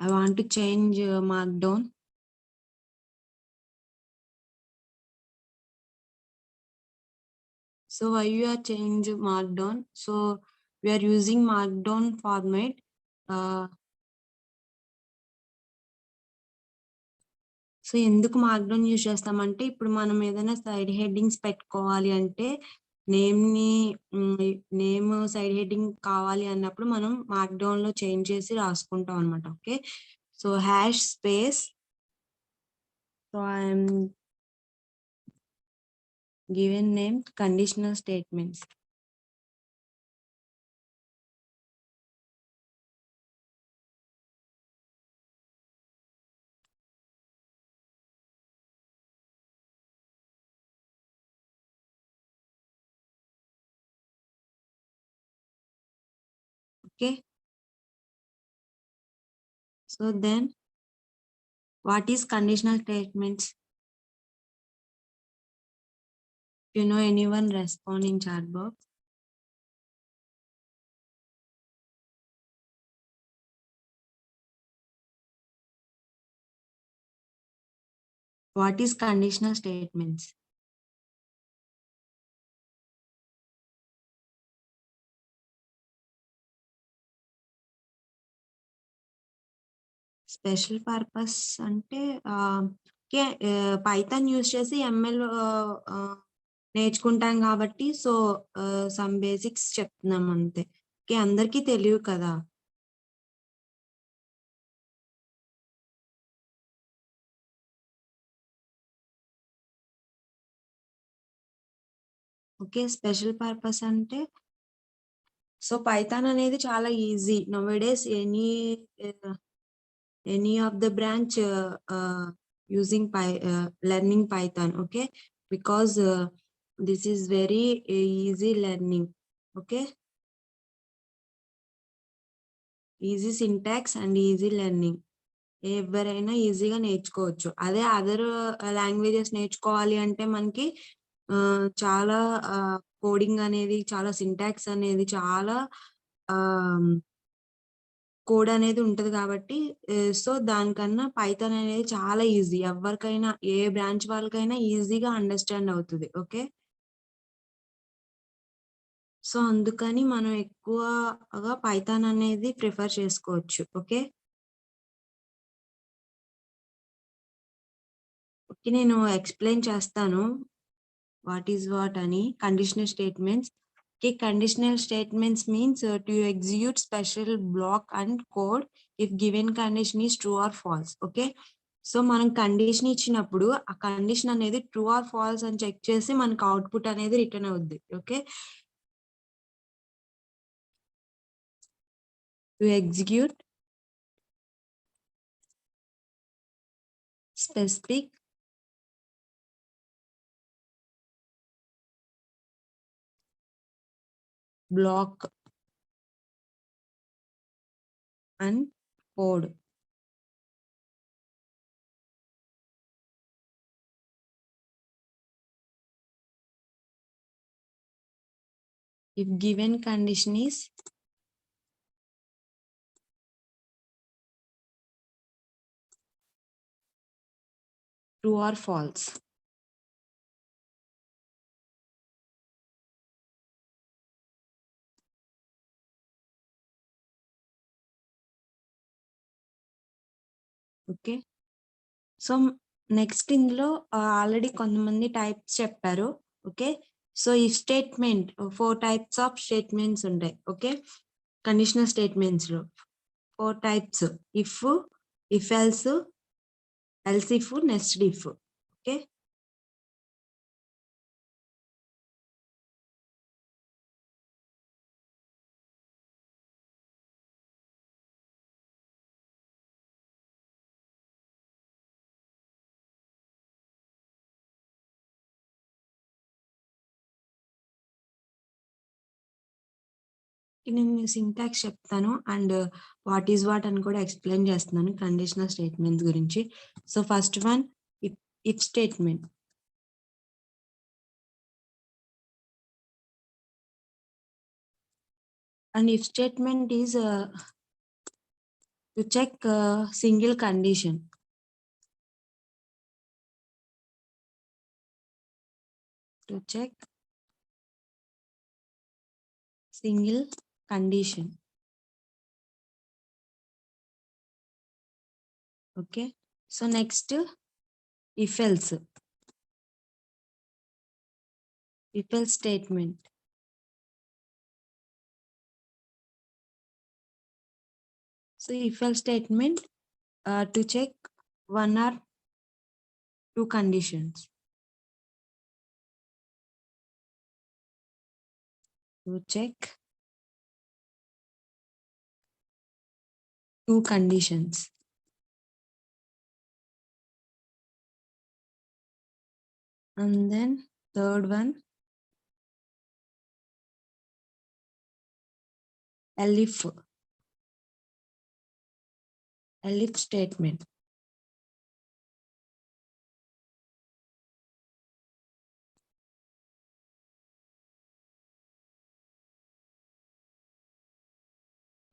I want to change Markdown. So why you are change Markdown? So we are using Markdown format. So ఎందుకు మార్క్డౌన్ use చేస్తామంటే ఇప్పుడు మనం ఏదైనా side headings పెట్టుకోవాలి అంటే నేమ్ సైడ్ హెడ్డింగ్ కావాలి అన్నప్పుడు మనం మార్క్డౌన్ లో చేంజ్ చేసి రాసుకుంటాం అనమాట. Okay, so hash space, so I'm given name conditional statements. Okay, so then what is conditional statements? You know anyone respond in chat box? What is conditional statements? Special purpose అంటే Python use చేసి ML నేర్చుకుంటాం కాబట్టి so some basics చెప్తున్నాం అంతే. Okay, అందరికీ తెలియదు కదా. Okay, special purpose అంటే సో పైథాన్ అనేది చాలా easy నౌడేస్. Any of the branch using learning Python. Okay, because this is very easy learning. Okay, easy syntax and easy learning. ఎవరైనా ఈజీగా నేర్చుకోవచ్చు. అదే అదర్ లాంగ్వేజెస్ నేర్చుకోవాలి అంటే మనకి చాలా కోడింగ్ అనేది, చాలా సింటాక్స్ అనేది, చాలా కోడ్ అనేది ఉంటది కాబట్టి సో దానికన్నా పైథాన్ అనేది చాలా ఈజీ. ఎవరికైనా ఏ బ్రాంచ్ వాళ్ళకైనా ఈజీగా అండర్స్టాండ్ అవుతుంది. ఓకే, సో అందుకని మనం ఎక్కువగా పైథాన్ అనేది ప్రిఫర్ చేసుకోవచ్చు. ఓకే, ఓకే, నేను ఎక్స్ప్లెయిన్ చేస్తాను వాట్ ఈస్ వాట్ అని. Conditional statements. Okay, conditional statements means to execute special block and code if given condition is true or false. Okay, so మనం condition ఇచ్చినప్పుడు ఆ కండిషన్ అనేది true or false అని check చేసి మనకు output అనేది return అవుద్ది. Okay, to execute specific block and code if given condition is true or false. Okay, so next ఇందులో ఆల్రెడీ కొంతమంది టైప్స్ చెప్పారు. ఓకే, సో ఈ స్టేట్మెంట్ 4 టైప్స్ ఆఫ్ స్టేట్మెంట్స్ ఉంటాయి. ఓకే, కండిషనల్ స్టేట్మెంట్స్ లో 4 types: if, if else, else if, nested if. Okay, నేను syntax చెప్తాను and what is what అని కూడా ఎక్స్ప్లెయిన్ చేస్తున్నాను కండిషనల్ స్టేట్మెంట్స్ గురించి. So first one, if statement. And if statement is to check a single condition. To check single condition. Okay. So next, if else. If else statement. So if else statement to check one or two conditions. To check two conditions. And then third one, elif statement.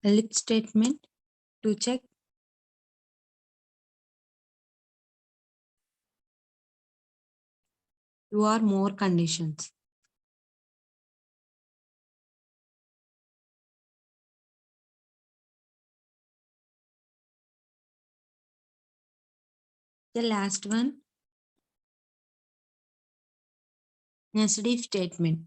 Elif statement to check two or more conditions. The last one, nested if statement.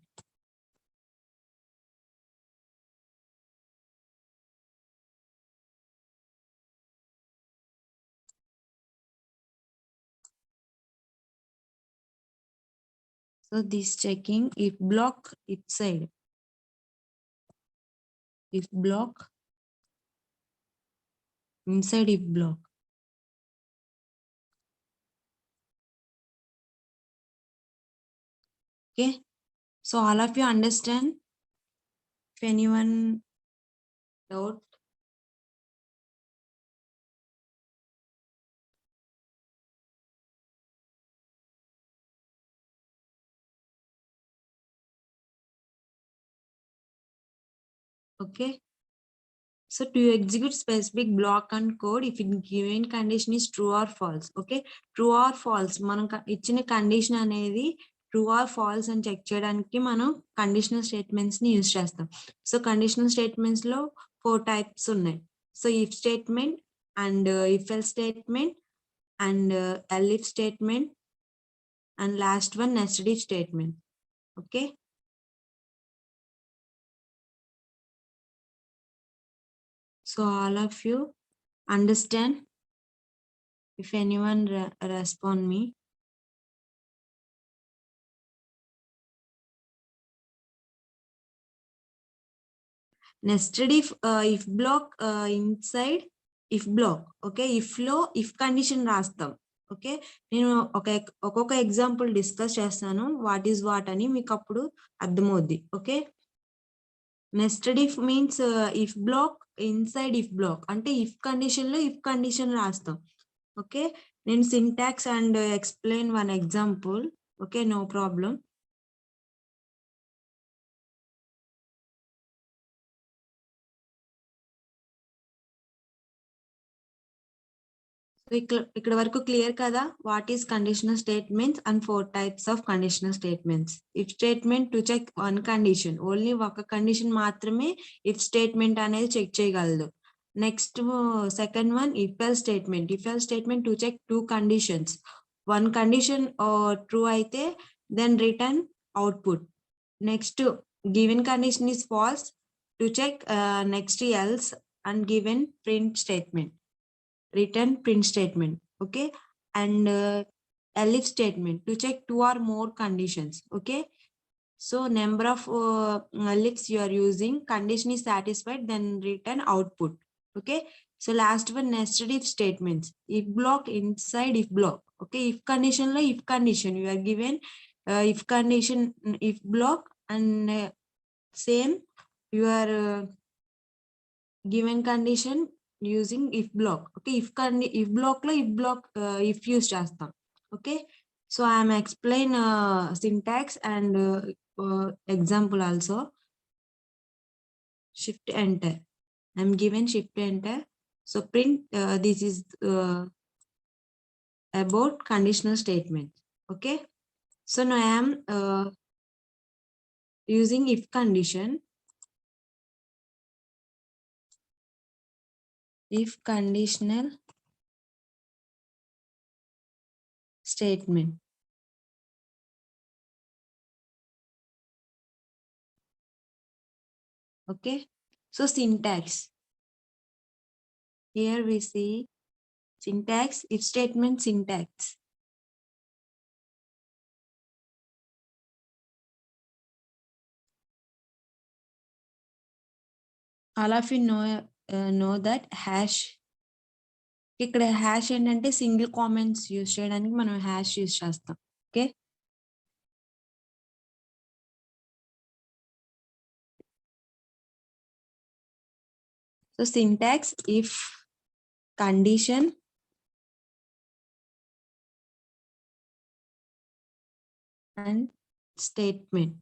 So this checking if block, if side. If block, inside if block. Okay. So all of you understand? If anyone doubt, okay. So to execute specific block and code, if in given condition is true or false, okay, true or false, మనం ఇచ్చిన condition అనేది true or false అని check చేయడానికి మనం conditional statements ని use చేస్తాం. So conditional statements లో 4 types ఉన్నాయి. So if statement and if else statement and elif statement and last one nested if statement. Okay. So all of you understand? If anyone respond me. Nested if block inside if block. Okay, if లో if condition రాస్తాం. Okay, నేను ఒక్కొక్క example discuss చేస్తాను what is what అని, మీకు అప్పుడు అర్థమవుద్ది. Okay, nested if means if block inside if block అంటే ఇఫ్ కండిషన్ లో ఇఫ్ కండిషన్ రాస్తాం. ఓకే, నేను syntax and explain one example. Okay, no problem. ఇక్కడ వరకు క్లియర్ కదా? What is conditional statements and 4 types of conditional statements. If statement to check one condition, only ఒక condition మాత్రమే if statement అనేది check చేయగలదు. Next second one if else statement. If else statement to check 2 conditions. One condition true అయితే then return output. Next given condition is false to check next else and given print statement. Return print statement. Okay, and elif statement to check 2 or more conditions. Okay, so number of elifs you are using, condition is satisfied, then return output. Okay, so last one nested if statements. If block inside if block. Okay, if condition lo if condition you are given if condition if block and same you are given condition using if block. Okay, if block lo if block if use chestam. Okay, so I am explain syntax and example also. Shift enter. I am given shift enter. So print, this is about conditional statement. Okay. So now I am using if condition. If conditional statement. Okay. So syntax. Here we see syntax, if statement syntax. All of you know that hash. ఇక్కడ hash ఏంటంటే single comments use చేయడానికి మనం hash use చేస్తాం. Okay. So syntax if condition and statement.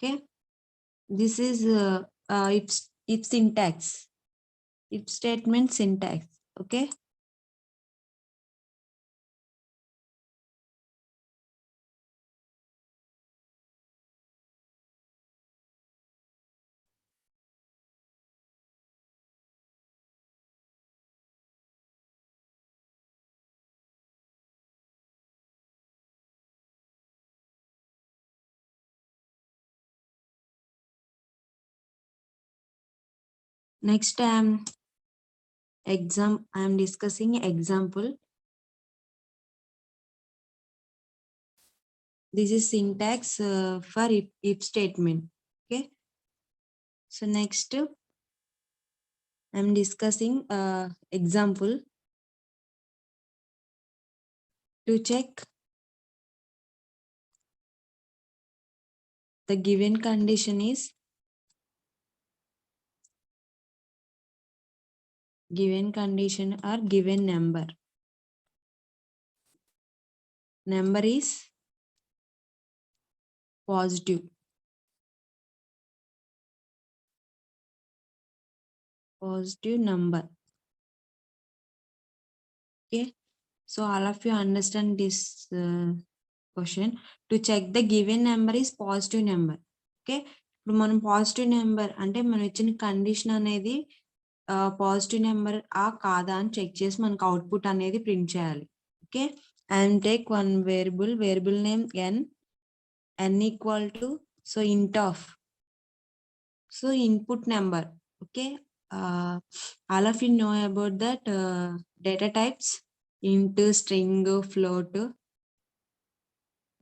Okay, this is if syntax, if statement syntax. Okay. Next, I am discussing example. This is syntax for if statement. Okay. So next, I am discussing example to check the given condition is given condition or given number. Number is positive. Positive number. Okay. So all of you understand this question. To check the given number is positive number. Okay. ఇప్పుడు మనం positive number అంటే మనం ఇచ్చిన condition అనేది positive number కాదా అని check చేసి మనకు అవుట్పుట్ అనేది ప్రింట్ చేయాలి. Okay. And take one variable name n equal to so ఇంట్ of so input number. Okay. all of you know about that data types, int, string, float.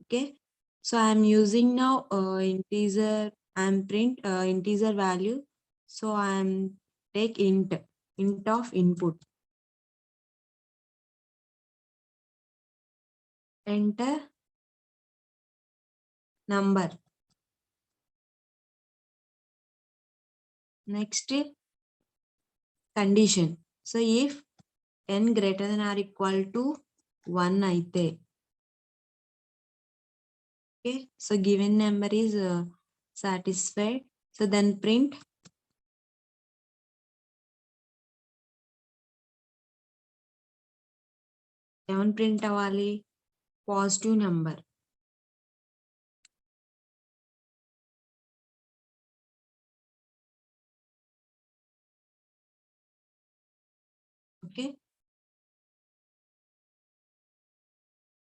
Okay. So I'm using now integer. I'm print integer value. So I'm take int of input. Enter number. Next condition. So if n greater than or equal to 1 aithe. Okay. So given number is satisfied. So then print ఏమని print అవ్వాలి? Positive number. Okay.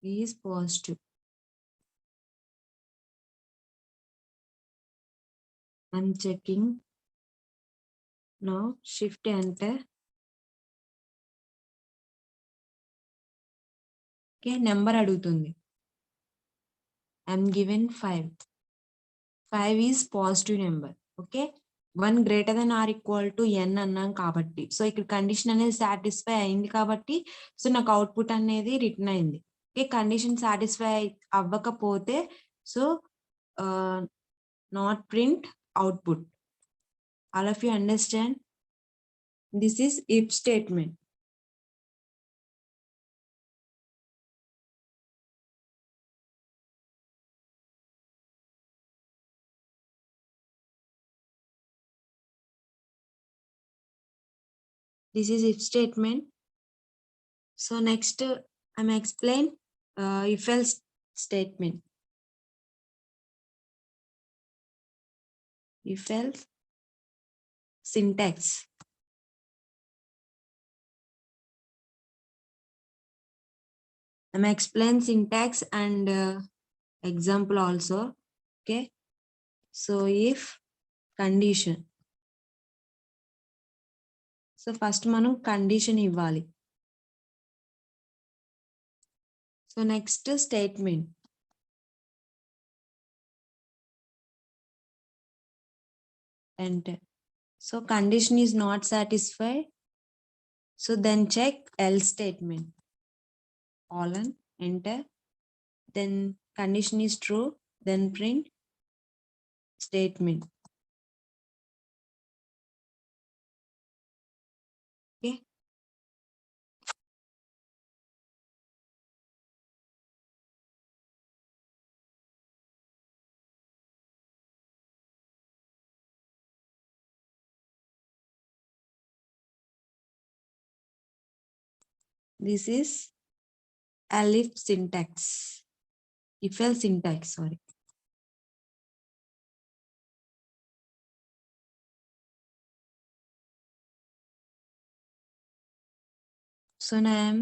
Is positive. I'm checking now. Shift enter. Okay, number అడుగుతుంది. I'm given 5. 5 is positive number. Okay. 1 greater than or equal to n అన్నాం కాబట్టి so ఇక్కడ condition అనేది satisfy అయింది కాబట్టి so నాకు అవుట్పుట్ అనేది రిటర్న్ అయింది. ఓకే. కండిషన్ సాటిస్ఫై అవ్వకపోతే so not print output. All of you understand? This is if statement. This is if statement. So next I'm explain if else statement. If else syntax. I'm explain syntax and example also. Okay. So if condition. So first మనం condition ఇవ్వాలి. So next statement. Enter. So condition is not satisfied. So then check else statement. Colon, enter. Then condition is true. Then print statement. Okay. This is if syntax. If else syntax, sorry. So now I am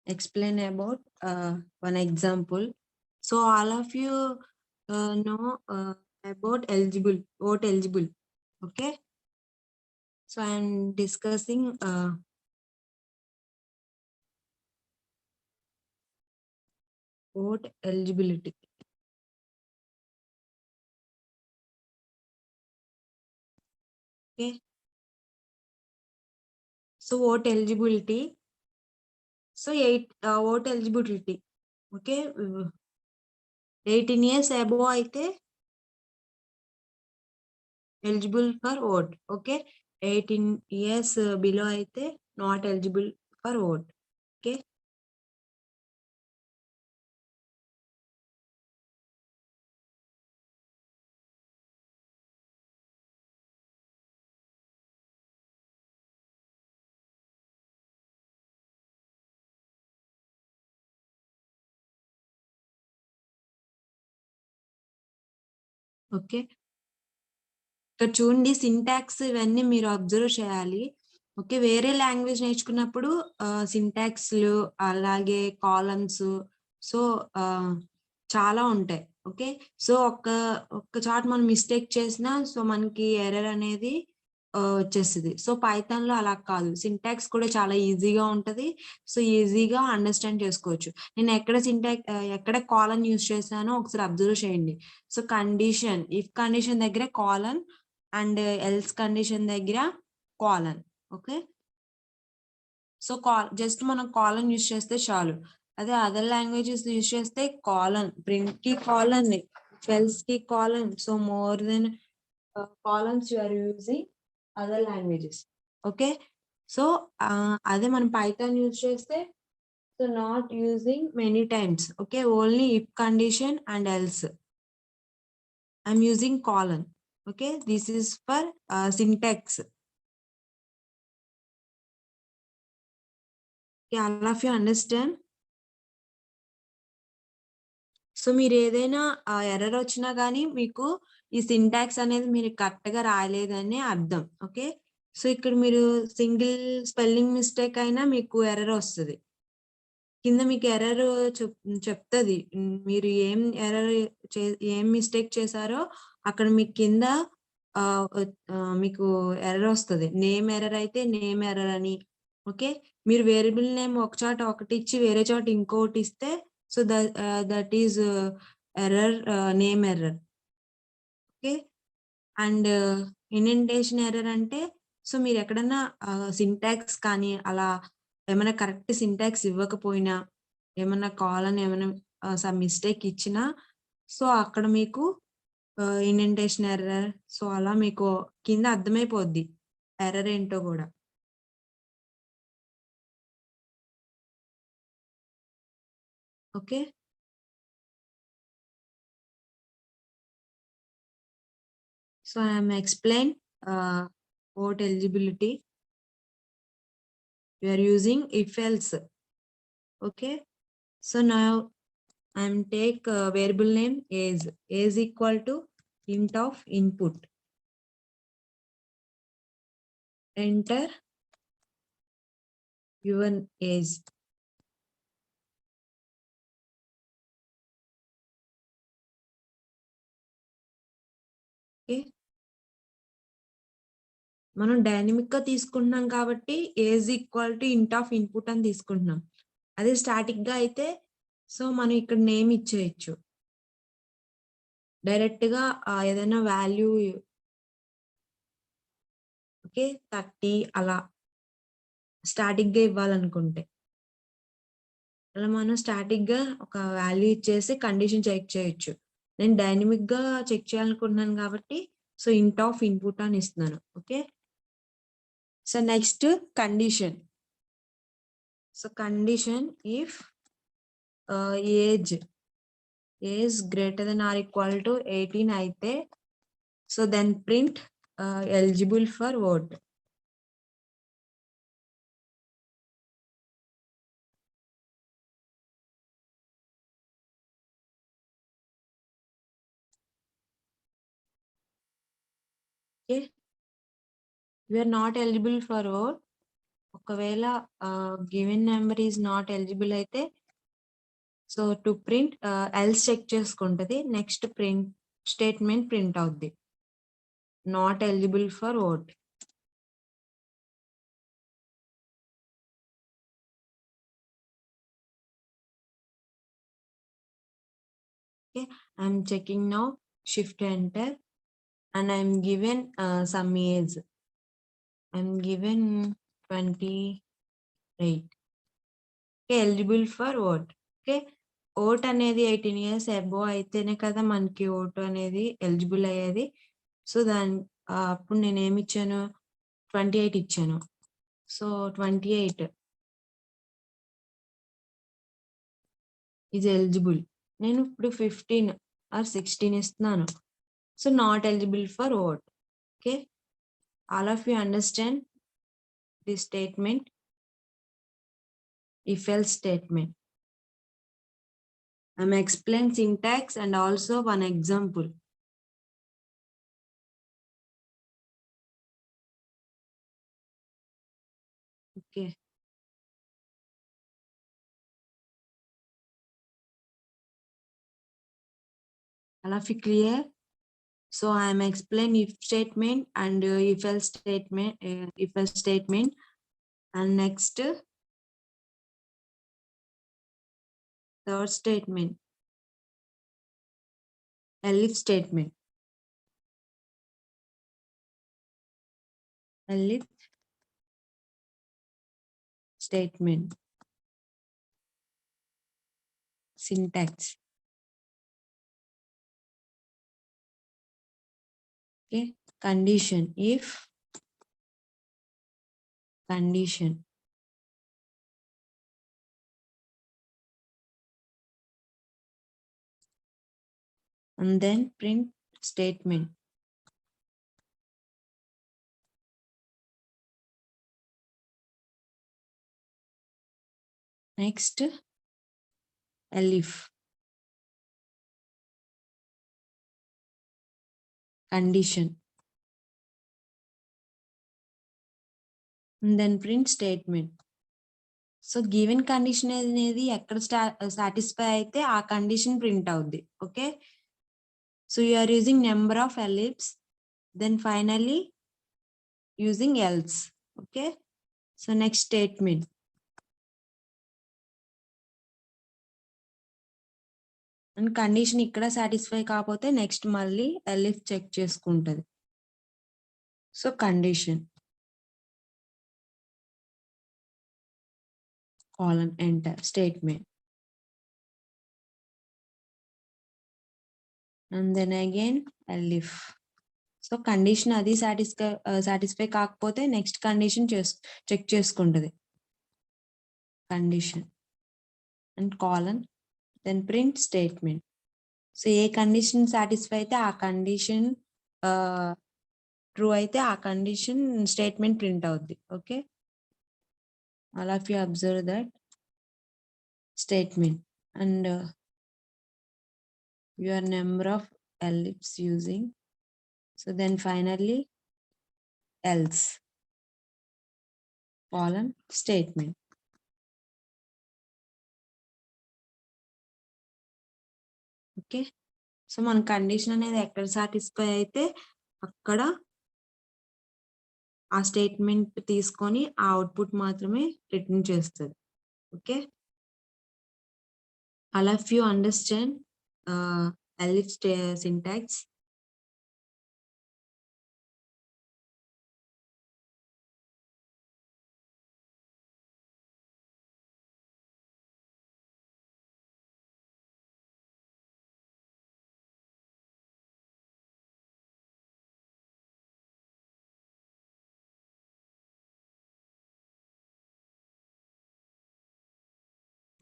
explain about one example. So all of you know about eligible, vote eligible. Okay. So I am discussing vote eligibility. Okay. So vote eligibility. So vote eligibility. Okay. 18 years above అయితే eligible for vote. Okay. 18 years below అయితే not eligible for vote. Okay. Okay. ఇక్కడ చూడండి syntax ఇవన్నీ మీరు observe చేయాలి. Okay. వేరే language నేర్చుకున్నప్పుడు సింటాక్స్‌లు అలాగే కాలమ్స్ సో చాలా ఉంటాయి. ఓకే. సో ఒక్క చోట మనం మిస్టేక్ చేసినా సో మనకి ఎర్రర్ అనేది వచ్చేస్తది. సో పైథాన్‌లో అలా కాదు. సింటాక్స్ కూడా చాలా ఈజీగా ఉంటది. సో ఈజీగా అండర్‌స్టాండ్ చేసుకోవచ్చు. నేను ఎక్కడ కాలన్ యూజ్ చేశానో ఒకసారి అబ్జర్వ్ చేయండి. సో కండిషన్, ఇఫ్ కండిషన్ దగ్గర కాలన్ అండ్ ఎల్స్ కండిషన్ దగ్గర కాలన్. ఓకే. సో జస్ట్ మనం కాలన్ యూజ్ చేస్తే చాలు. అదే అదర్ లాంగ్వేజెస్ యూజ్ చేస్తే కాలన్, ప్రింట్ కి కాలన్, ఎల్స్ కి colon. So more then colons you are using other languages. Okay. So అదే మనం పైథాన్ యూజ్ చేస్తే so not using many times. Okay. Only if condition and else. I'm using colon. Okay. This is for syntax. Okay, all of you understand? So మీరు ఏదైనా error వచ్చినా కానీ మీకు ఈ syntax అనేది మీరు కరెక్ట్ గా రాయలేదని అర్థం. ఓకే. సో ఇక్కడ మీరు సింగిల్ స్పెల్లింగ్ మిస్టేక్ అయినా మీకు ఎర్రర్ వస్తుంది. కింద మీకు ఎర్రర్ చెప్తుంది. మీరు ఏం మిస్టేక్ చేశారో అక్కడ మీకు కింద మీకు ఎర్రర్ వస్తుంది. నేమ్ ఎర్రర్ అయితే నేమ్ ఎర్రర్ అని. ఓకే. మీరు వేరియబుల్ నేమ్ ఒక చోట ఒకటి ఇచ్చి వేరే చోట ఇంకోటి ఇస్తే so that is error, name error. Okay. And indentation error అంటే సో మీరు ఎక్కడన్నా సింటాక్స్ కానీ అలా ఏమైనా కరెక్ట్ సింటాక్స్ ఇవ్వకపోయినా ఏమన్నా కావాలని ఏమైనా సమ్ మిస్టేక్ ఇచ్చినా సో అక్కడ మీకు ఇండెంటేషన్ ఎర్రర్ సో అలా మీకు కింద అర్థమైపోద్ది ఎర్రర్ ఏంటో కూడా. Okay. So I am explain vote eligibility. We are using if else. Okay. So now I'm take variable name age. Age equal to int of input. Enter your age. Okay. మనం dynamic గా తీసుకుంటున్నాం కాబట్టి age equal to ఇంట్ of input అని తీసుకుంటున్నాం. అదే static గా అయితే సో మనం ఇక్కడ నేమ్ ఇచ్చేయచ్చు. డైరెక్ట్ గా ఏదైనా వాల్యూ ఓకే 30 అలా స్టాటిక్ గా ఇవ్వాలనుకుంటే అలా మనం స్టాటిక్ గా ఒక వాల్యూ ఇచ్చేసి కండిషన్ చెక్ చేయొచ్చు. నేను డైనమిక్ గా చెక్ చేయాలనుకుంటున్నాను కాబట్టి సో ఇంట్ ఆఫ్ ఇన్పుట్ అని ఇస్తున్నాను. Okay. So next condition. So condition if age greater than or equal to 18 అయితే so then print eligible for vote. Okay, we are not eligible for vote. ఒకవేళ given number is not eligible అయితే so to print else check చేసుకుంటది. Next print statement print అవుద్ది. Not eligible for vote. Okay, I'm checking now. Shift enter, and I'm given some age. I'm given 28. Okay, eligible for vote. Okay, vote అనేది 18 years above అయితేనే కదా మనకి vote అనేది eligible అయ్యేది. So అప్పుడు నేను ఏమి ఇచ్చాను 28 ఇచ్చాను. So 28 is eligible. నేను ఇప్పుడు 15 or 16 ఇస్తున్నాను. So not eligible for vote. Okay, all of you understand this statement, if else statement. I'm explaining syntax and also one example. Okay. All of you clear? So I am explaining if statement and if else statement, and next third statement, elif statement. Elif statement. Syntax. Okay, condition if condition. And then print statement. Next elif condition, and then print statement. So given condition అనేది ఎక్కడ satisfy అయితే ఆ condition print అవుద్ది. Okay, so you are using number of elifs, then finally using else. Okay, so next statement. And condition ఇక్కడ satisfy కాకపోతే next మళ్ళీ elif check చేసుకుంటది. So condition colon enter statement, and then again elif. So condition అది satisfy కాకపోతే next condition check చేసుకుంటది. Condition and colon then print statement. So ఏ condition satisfy అయితే ఆ కండిషన్ ట్రూ అయితే ఆ కండిషన్ స్టేట్మెంట్ ప్రింట్ అవుద్ది. Okay, all of you observe that statement and your number of ellipse using. So then finally else column statement. Okay, so మన condition అనేది ఎక్కడ satisfy అయితే అక్కడ ఆ స్టేట్మెంట్ తీసుకొని ఆ అవుట్పుట్ మాత్రమే రిటర్న్ చేస్తుంది. Okay, all of you understand ellipse syntax.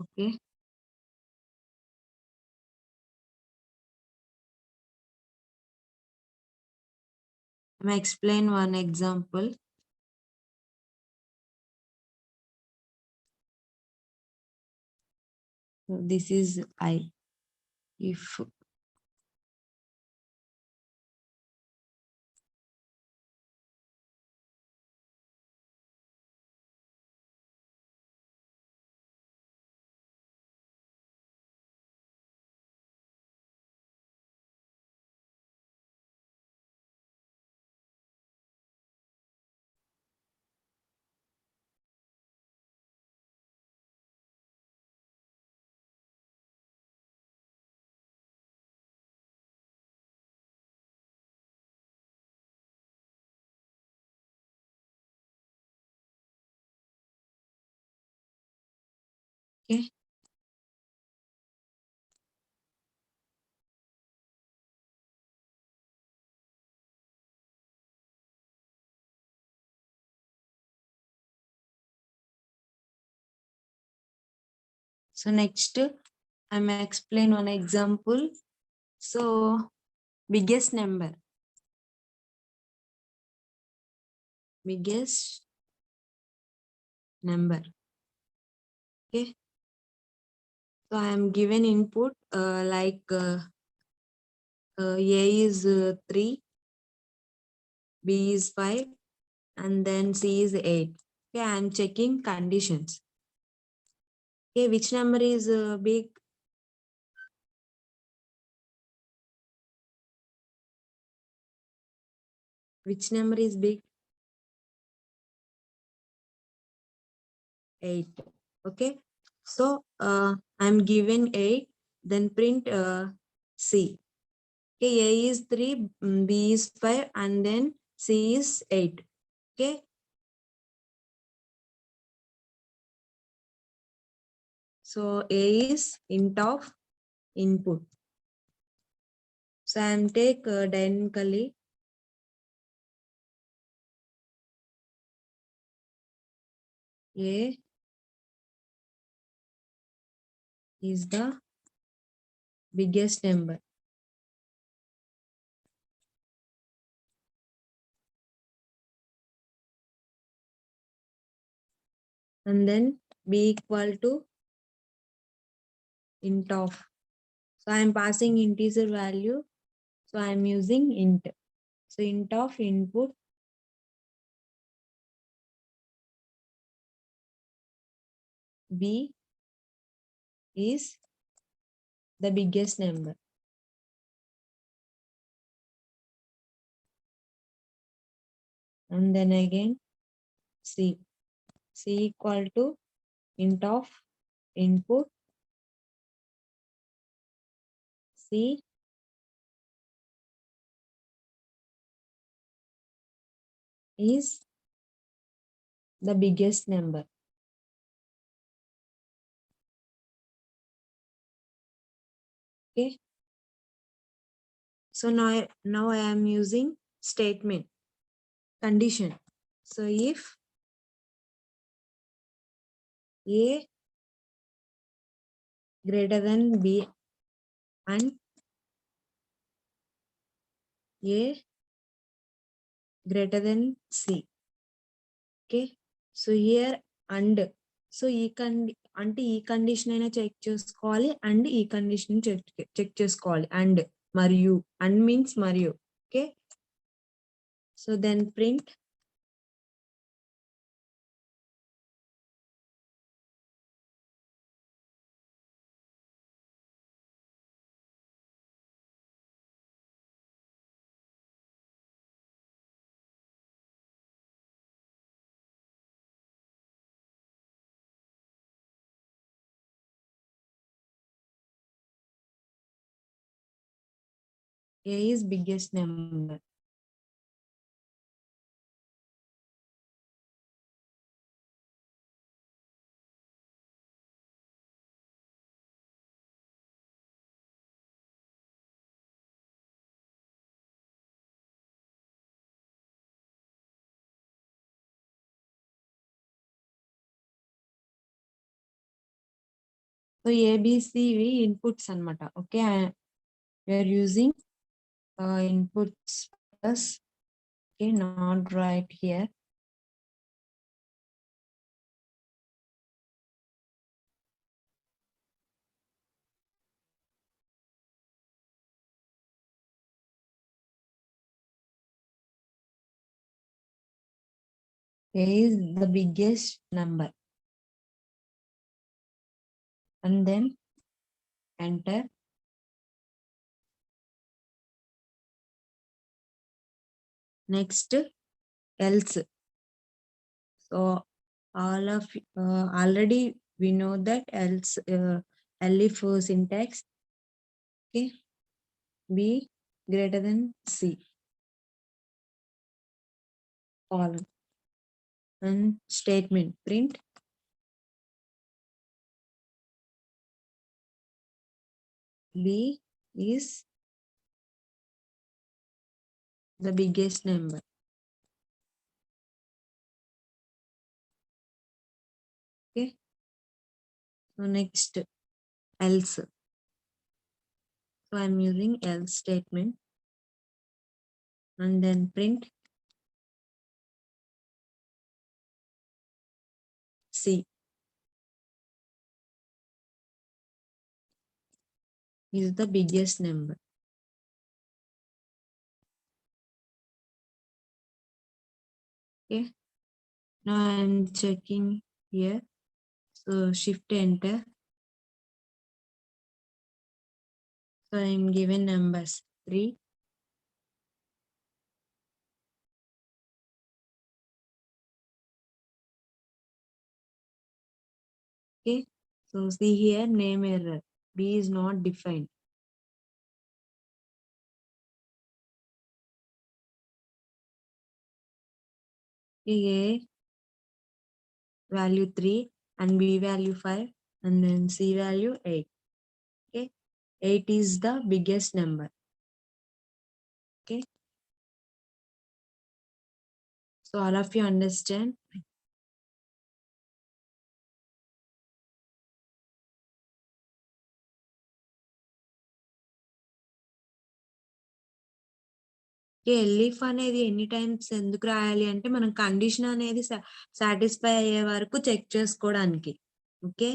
Okay, I may explain one example. So this is I. If okay, so next I may explain one example. So biggest number, okay, so I am given input like A is 3, B is 5, and then C is 8. Okay, I am checking conditions. Okay, which number is big? Which number is big? 8. Okay, so I'm given 8, then print C. Okay, A is 3, B is 5, and then C is 8. Okay, so A is int of input. So I'm take dynamically A is the biggest number. And then B equal to int of. So I'm passing integer value. So I'm using int. So int of input B is the biggest number. And then again C. C equal to int of input C is the biggest number. Okay. So now I am using statement condition. So if A greater than B and A greater than C. Okay, so here and, so అంటే ఈ condition అయినా check చేసుకోవాలి and ఈ condition check చేసుకోవాలి. And మరియు, and means మరియు. Okay, so then print A is biggest number. So ఏబిసివి inputs అన్నమాట. Okay, we are using inputs plus, okay, not right here. A is the biggest number, and then enter. Next, else. So all of already we know that else, elif syntax. Okay, B greater than C, column, and statement print B is the biggest number. Okay, so next, else. So I'm using else statement, and then print C is the biggest number. Okay, now I'm checking here. So shift enter. So I'm given numbers 3, okay. So see here, name error, B is not defined. A value 3 and B value 5, and then C value 8. Okay, 8 is the biggest number. Okay, so all of you understand. ఎల్ఈఫ్ అనేది ఎన్ని times ఎందుకు రాయాలి అంటే మనం condition అనేది satisfy అయ్యే వరకు check చేసుకోవడానికి. ఓకే,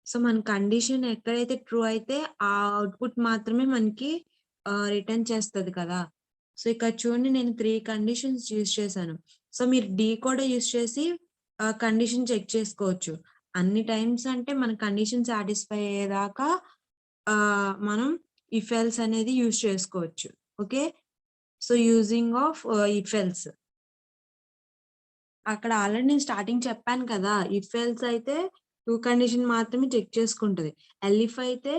సో మన కండిషన్ ఎక్కడైతే ట్రూ అయితే ఆ అవుట్పుట్ మాత్రమే మనకి రిటర్న్ చేస్తుంది కదా. సో ఇక్కడ చూడండి, నేను 3 కండిషన్స్ యూజ్ చేశాను. సో మీరు డి కూడా యూజ్ చేసి కండిషన్ చెక్ చేసుకోవచ్చు. అన్ని టైమ్స్ అంటే మన కండిషన్ సాటిస్ఫై అయ్యేదాకా మనం ఇఫ్ ఎల్స్ అనేది యూజ్ చేసుకోవచ్చు. Okay, so using of if else. అక్కడ ఆల్రెడీ నేను స్టార్టింగ్ చెప్పాను కదా, ఇఫ్ ఎల్స్ అయితే 2 కండిషన్ మాత్రమే చెక్ చేసుకుంటది. ఎల్ఇఫ్ అయితే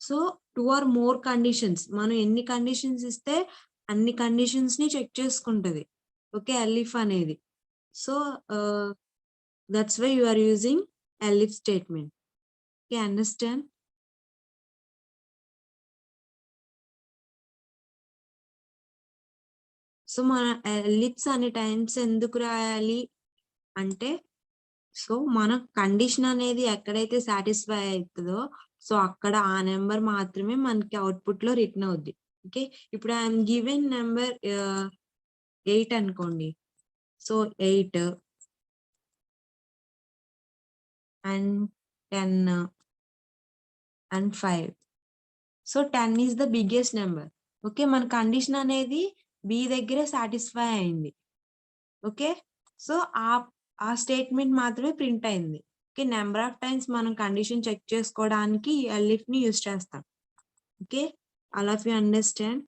సో 2 ఆర్ మోర్ కండిషన్స్, మనం ఎన్ని కండిషన్స్ ఇస్తే అన్ని కండిషన్స్ ని చెక్ చేసుకుంటది. ఓకే, ఎల్ఇఫ్ అనేది. So that's why you are using elif statement. Okay, understand? So మన ఎలిప్స్ అనే టైమ్స్ ఎందుకు రాయాలి అంటే, సో మన కండిషన్ అనేది ఎక్కడైతే సాటిస్ఫై అవుతుందో సో అక్కడ ఆ నెంబర్ మాత్రమే మనకి అవుట్పుట్ లో రిటర్న్ అవుద్ది. ఓకే, ఇప్పుడు ఐఎమ్ గివెన్ నెంబర్ 8 అనుకోండి. So 8 and 10 and 5. So 10 is the biggest number. Okay, మన కండిషన్ అనేది బి దగ్గరే సాటిస్ఫై అయింది. ఓకే, సో ఆ స్టేట్మెంట్ మాత్రమే ప్రింట్ అయింది. ఓకే, నెంబర్ ఆఫ్ టైమ్స్ మనం కండిషన్ చెక్ చేసుకోవడానికి ఎల్ఇఫ్ ని యూజ్ చేస్తాం. Okay, all of you understand.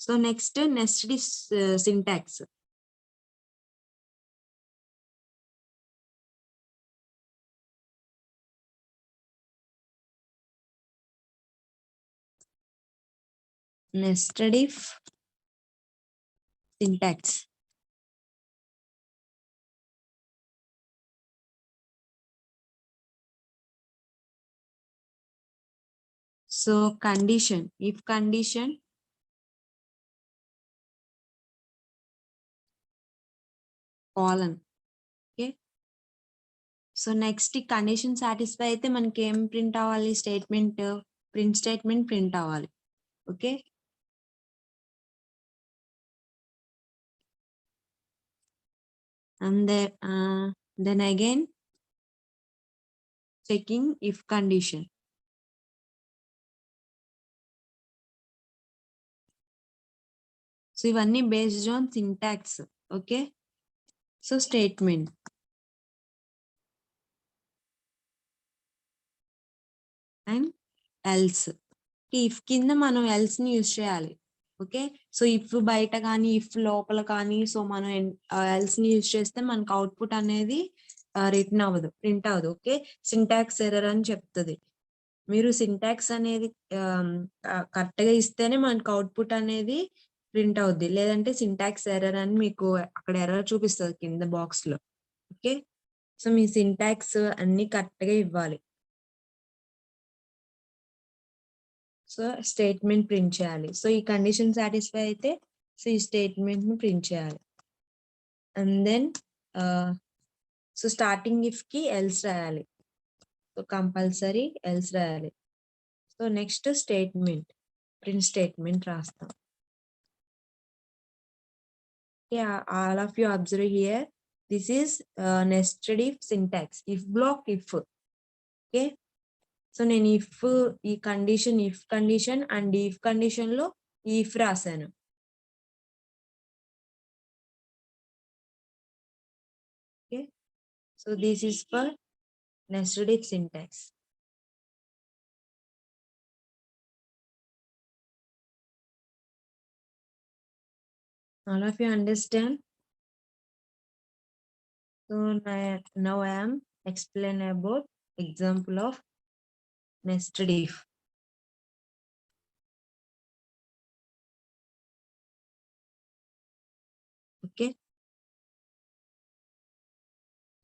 So next nested if syntax. Nested if syntax. So condition, if condition, colon. Okay, so next condition satisfy అయితే మనకి ఏం print అవ్వాలి? Statement, print statement print అవ్వాలి. Okay, and then again checking if condition. So ఇవన్నీ based on syntax. Okay, so statement and else. If కింద మనం else ని use చేయాలి. ఓకే, సో ఇఫ్ బయట కానీ ఇఫ్ లోపల కానీ, సో మనం ఎల్స్ ని యూజ్ చేస్తే మనకు అవుట్పుట్ అనేది రిటర్న్ అవ్వదు, ప్రింట్ అవ్వదు. ఓకే, సింటాక్స్ ఎర్రర్ అని చెప్తుంది. మీరు సింటాక్స్ అనేది కరెక్ట్ గా ఇస్తేనే మనకు అవుట్పుట్ అనేది ప్రింట్ అవుద్ది, లేదంటే సింటాక్స్ ఎర్రర్ అని మీకు అక్కడ ఎర్రర్ చూపిస్తుంది కింద బాక్స్ లో. ఓకే, సో మీ సింటాక్స్ అన్ని కరెక్ట్ గా ఇవ్వాలి. సో స్టేట్మెంట్ ప్రింట్ చేయాలి. సో ఈ కండిషన్ సాటిస్ఫై అయితే సో ఈ స్టేట్మెంట్ ని ప్రింట్ చేయాలి. And then so starting if కి ఎల్స్ రాయాలి. సో కంపల్సరీ ఎల్స్ రాయాలి. So next statement, print statement రాస్తాం. All of you observe here, this is nested if syntax, if block if. Okay, so నేను if ఈ condition, if condition and if condition లో if రాశాను. Okay, so this is for nested if syntax. All of you understand? So now I am explain about example of nested if. Okay,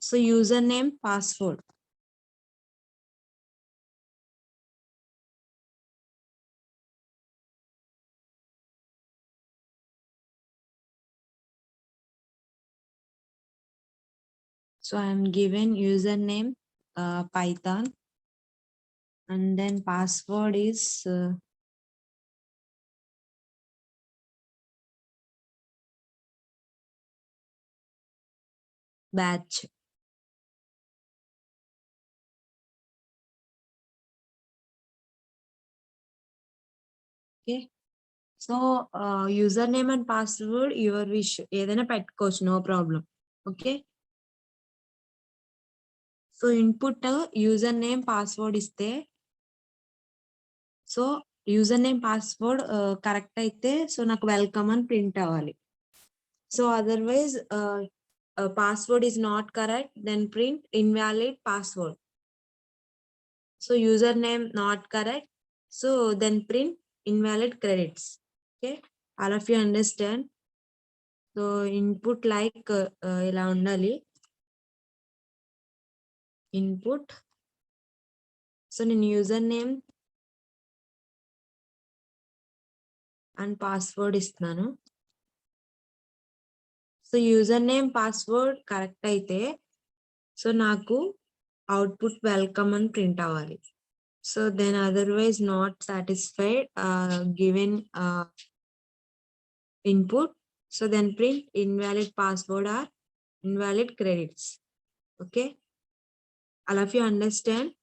so username, password. So I am given username Python, and then password is batch. Okay, so user name and password your wish, ఏదైనా పెట్టుకోవచ్చు, no problem. Okay, so input user name password ఇస్తే, so user name password correct అయితే so నాకు welcome అని print అవ్వాలి. So otherwise password is not correct, then print invalid password. So user name not correct, so then print invalid credits. Okay, all of you understand? So input like ఇలా ఉండాలి input. So నేను user name and password ఇస్తున్నాను. So user name password correct అయితే so నాకు output welcome అని print అవ్వాలి. So then otherwise not satisfied, given input. So then print invalid password or invalid credits. Okay. All of you understand?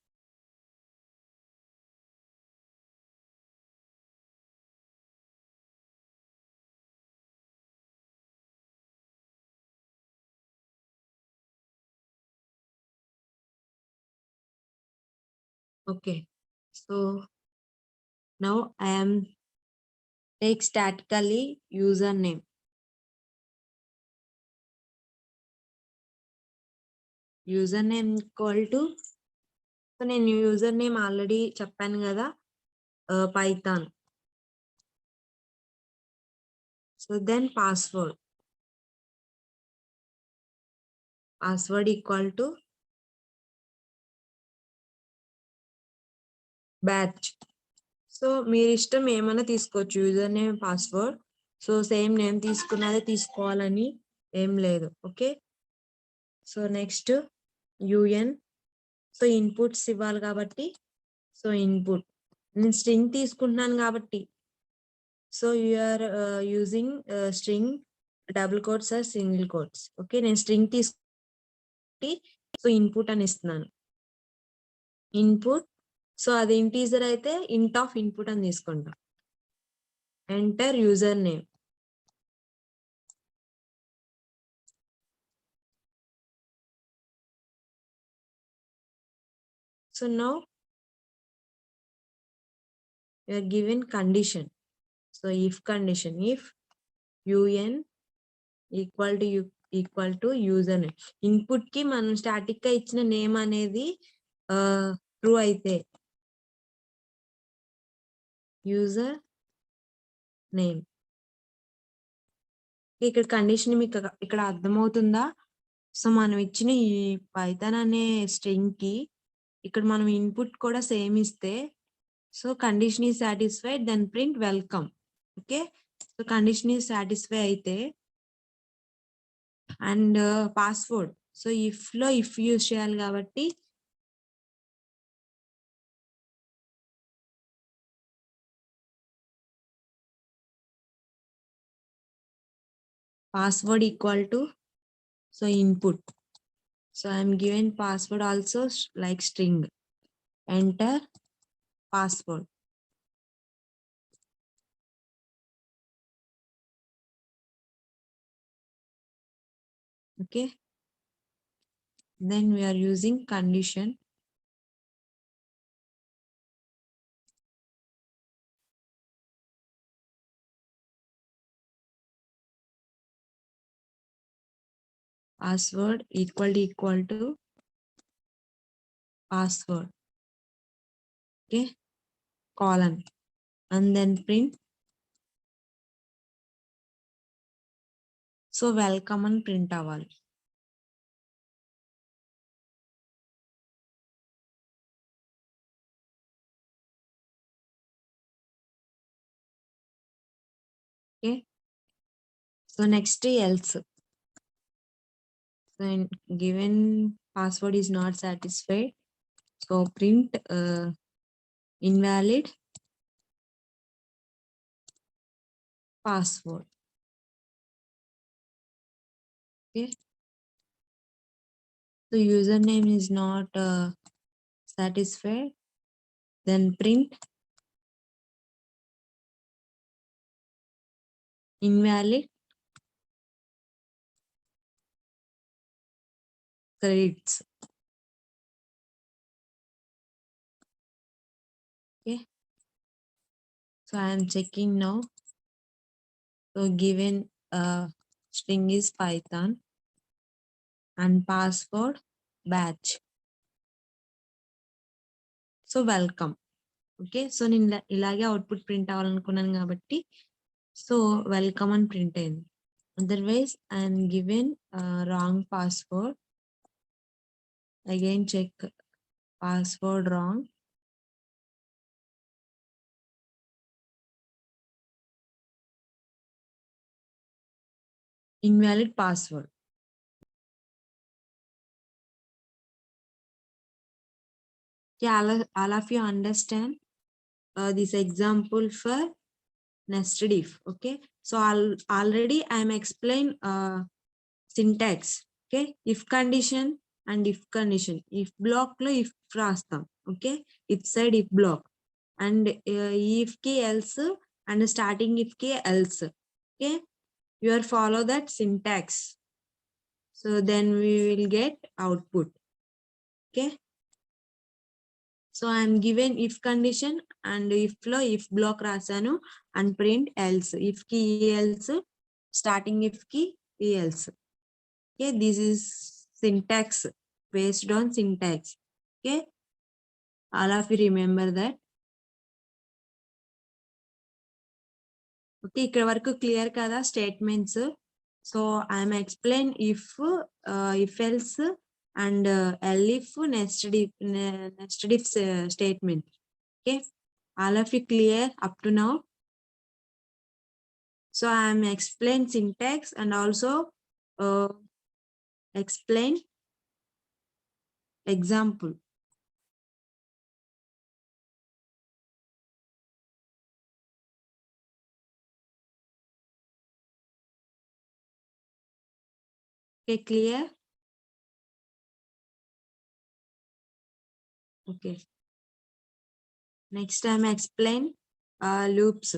Okay. So now I am take statically username. Username equal to, so నేను username already చెప్పాను కదా, Python. So then password equal to batch. So మీరు ఇష్టం ఏమైనా తీసుకోవచ్చు, user name password. So same name తీసుకున్నదే తీసుకోవాలని ఏం లేదు. ఓకే. సో నెక్స్ట్ యుఎన్. సో ఇన్పుట్స్ ఇవ్వాలి కాబట్టి, సో ఇన్పుట్ నేను స్ట్రింగ్ తీసుకుంటున్నాను కాబట్టి, so you are using string, double quotes or single quotes. Okay. నేను స్ట్రింగ్ తీసుకుంటే సో ఇన్పుట్ అని ఇస్తున్నాను. ఇన్పుట్. సో అది ఇంటీజర్ అయితే ఇంట్ ఆఫ్ ఇన్పుట్ అని తీసుకుంటాం. Enter user name. So now you are given condition. So if condition, if un equal to username. Input ki మనం స్టాటిక్ గా ఇచ్చిన నేమ్ అనేది ట్రూ అయితే యూజర్ నేమ్. ఇక్కడ కండిషన్ మీకు ఇక్కడ అర్థమవుతుందా? సో మనం ఇచ్చిన ఈ పైథాన్ అనే స్ట్రింగ్ కి ఇక్కడ మనం ఇన్పుట్ కూడా సేమ్ ఇస్తే, so condition is satisfied, then print welcome. Okay. So condition is satisfy అయితే అండ్ పాస్వర్డ్. సో ఇఫ్ లో ఇఫ్ యూజ్ చేయాలి కాబట్టి password equal to, so input. So I'm given password also like string. Enter password. Okay. Then we are using condition. Password equal to password. Okay. Colon. And then print. So welcome and print అవ్వాలి. Okay. So next else. So given password is not satisfied, so print invalid password. Okay. The username is not satisfied, then print invalid credits. Okay. So I am checking now. So given string is Python and password batch. So welcome. Okay. So నేను ఇలాగే output print అవ్వాలనుకున్నాను కాబట్టి so welcome అని print అయింది. Otherwise I am given wrong password. Again check password wrong. Invalid password. Yeah, all of you understand this example for nested if. Okay, so already I am explain syntax. Okay, if condition and if condition. If block lo if rastam. Okay, if side if block and if k else and starting if k else. Okay, you are follow that syntax. So then we will get output. Okay. So I am given if condition and if lo if block rasanu and print else. If key else, starting if key else. Okay, this is syntax based on syntax. Okay, all of you remember that. Okay, ఇక్కడ వరకు clear కదా statements. So I'm explain if else and elif nested if statement. Okay, all of you clear up to now. So I am explain syntax and also explain example. Okay, clear? Okay. Next time explain loops.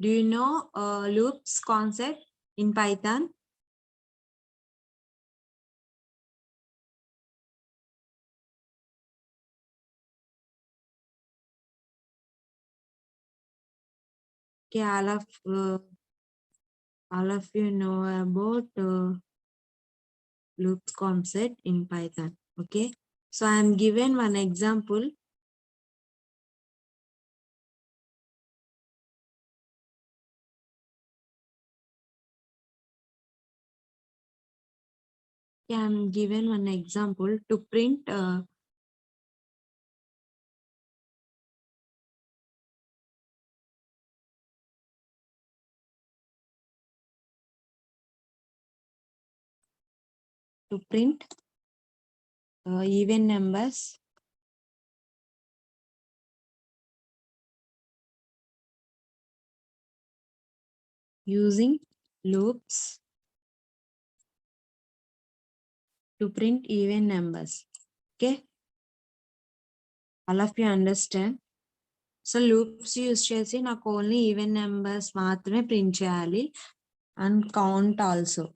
Do you know loops concept in Python? Okay, all of you know about loops concept in Python. Okay, so I am given one example. Okay, I am given one example to print even numbers using loops to print even numbers. Okay, all of you understand. So loops use చేసి నాకు only even numbers మాత్రమే print చేయాలి and count also.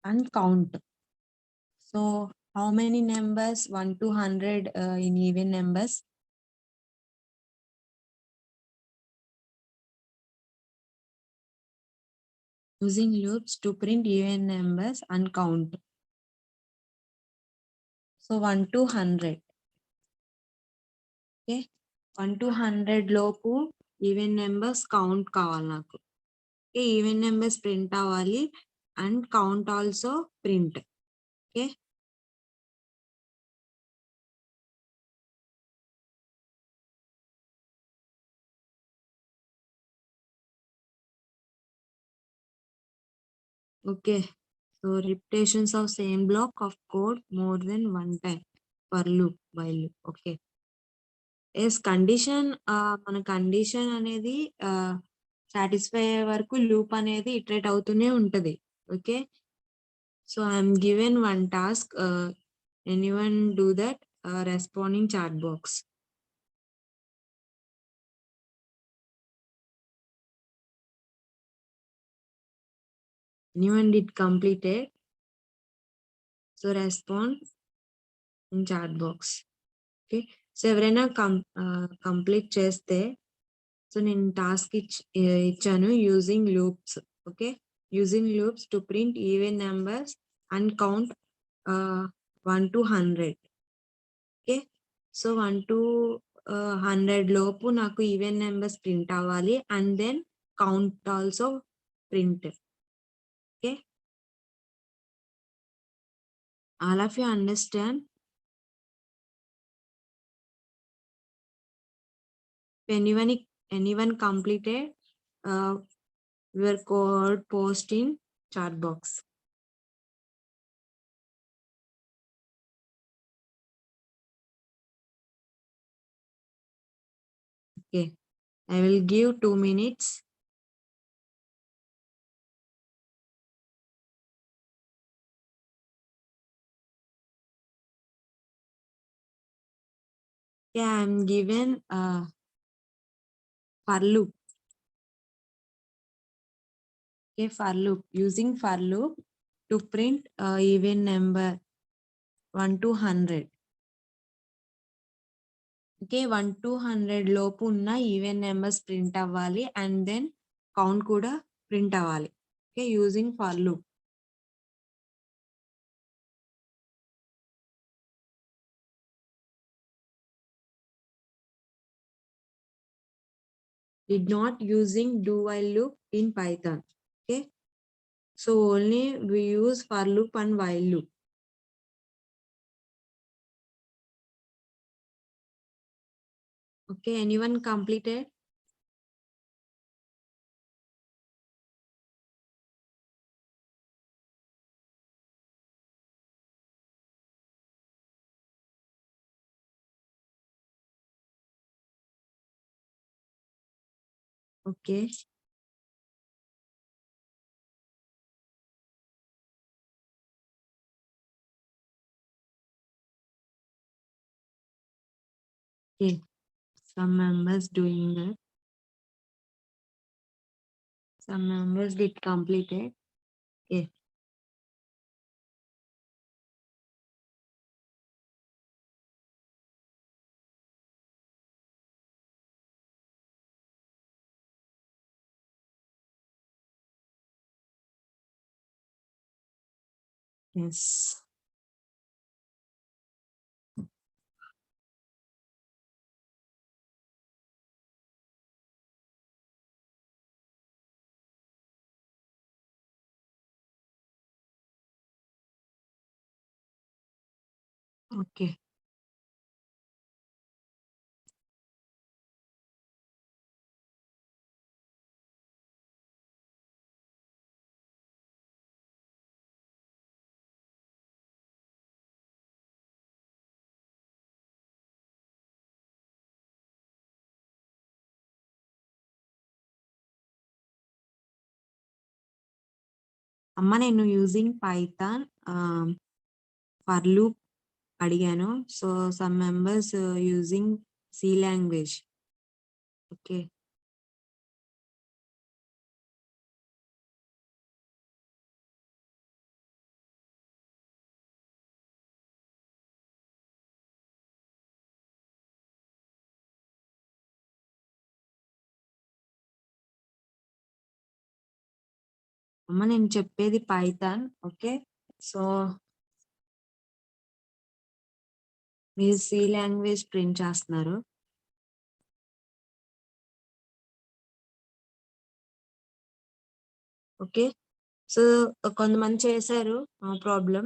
And count. So how many numbers? 1 to 100 in even numbers. Using loops to print even numbers and count. So 1 to 100. Okay. 1 to 100 లోపు even numbers count కావాలి నాకు. Okay, even numbers print అవ్వాలి and count also print. Okay, okay. So repetitions of same block of code more than one time per loop while loop. Okay. Yes condition మన condition అనేది satisfy అయ్యే వరకు loop అనేది iterate అవుతూనే ఉంటది. Okay, so I'm given one task. Anyone do that responding chat box. Anyone did completed? So respond in chat box. Okay, so ఎవరైనా complete చేస్తే, so నేను టాస్క్ ఇచ్చాను using loops. Okay, using loops to print even numbers and count 1 to 100. Okay, so 1 to 100 లోపు నాకు even numbers print అవ్వాలి and then count also print. Okay, all of you understand? Anyone completed your code post in chat box. Okay, I will give 2 minutes. Yeah, I'm given for loop. Okay, for loop. Using for loop to print even number 1 to 100. Okay, 1 to 100 లోపు ఉన్న even numbers print అవ్వాలి and then count కూడా print అవ్వాలి. Okay, using for loop. Did not using do while loop in Python. Okay, so only we use for loop and while loop. Okay, anyone completed? Okay, okay, some members doing that. Some members did completed. Okay, yes. Okay, అమ్మ నేను using Python for loop అడిగాను. So some members using C language. Okay, అమ్మ నేను చెప్పేది Python. Okay, so మీరు C language print చేస్తున్నారు. Okay, so కొంతమంది చేశారు, నో ప్రాబ్లం.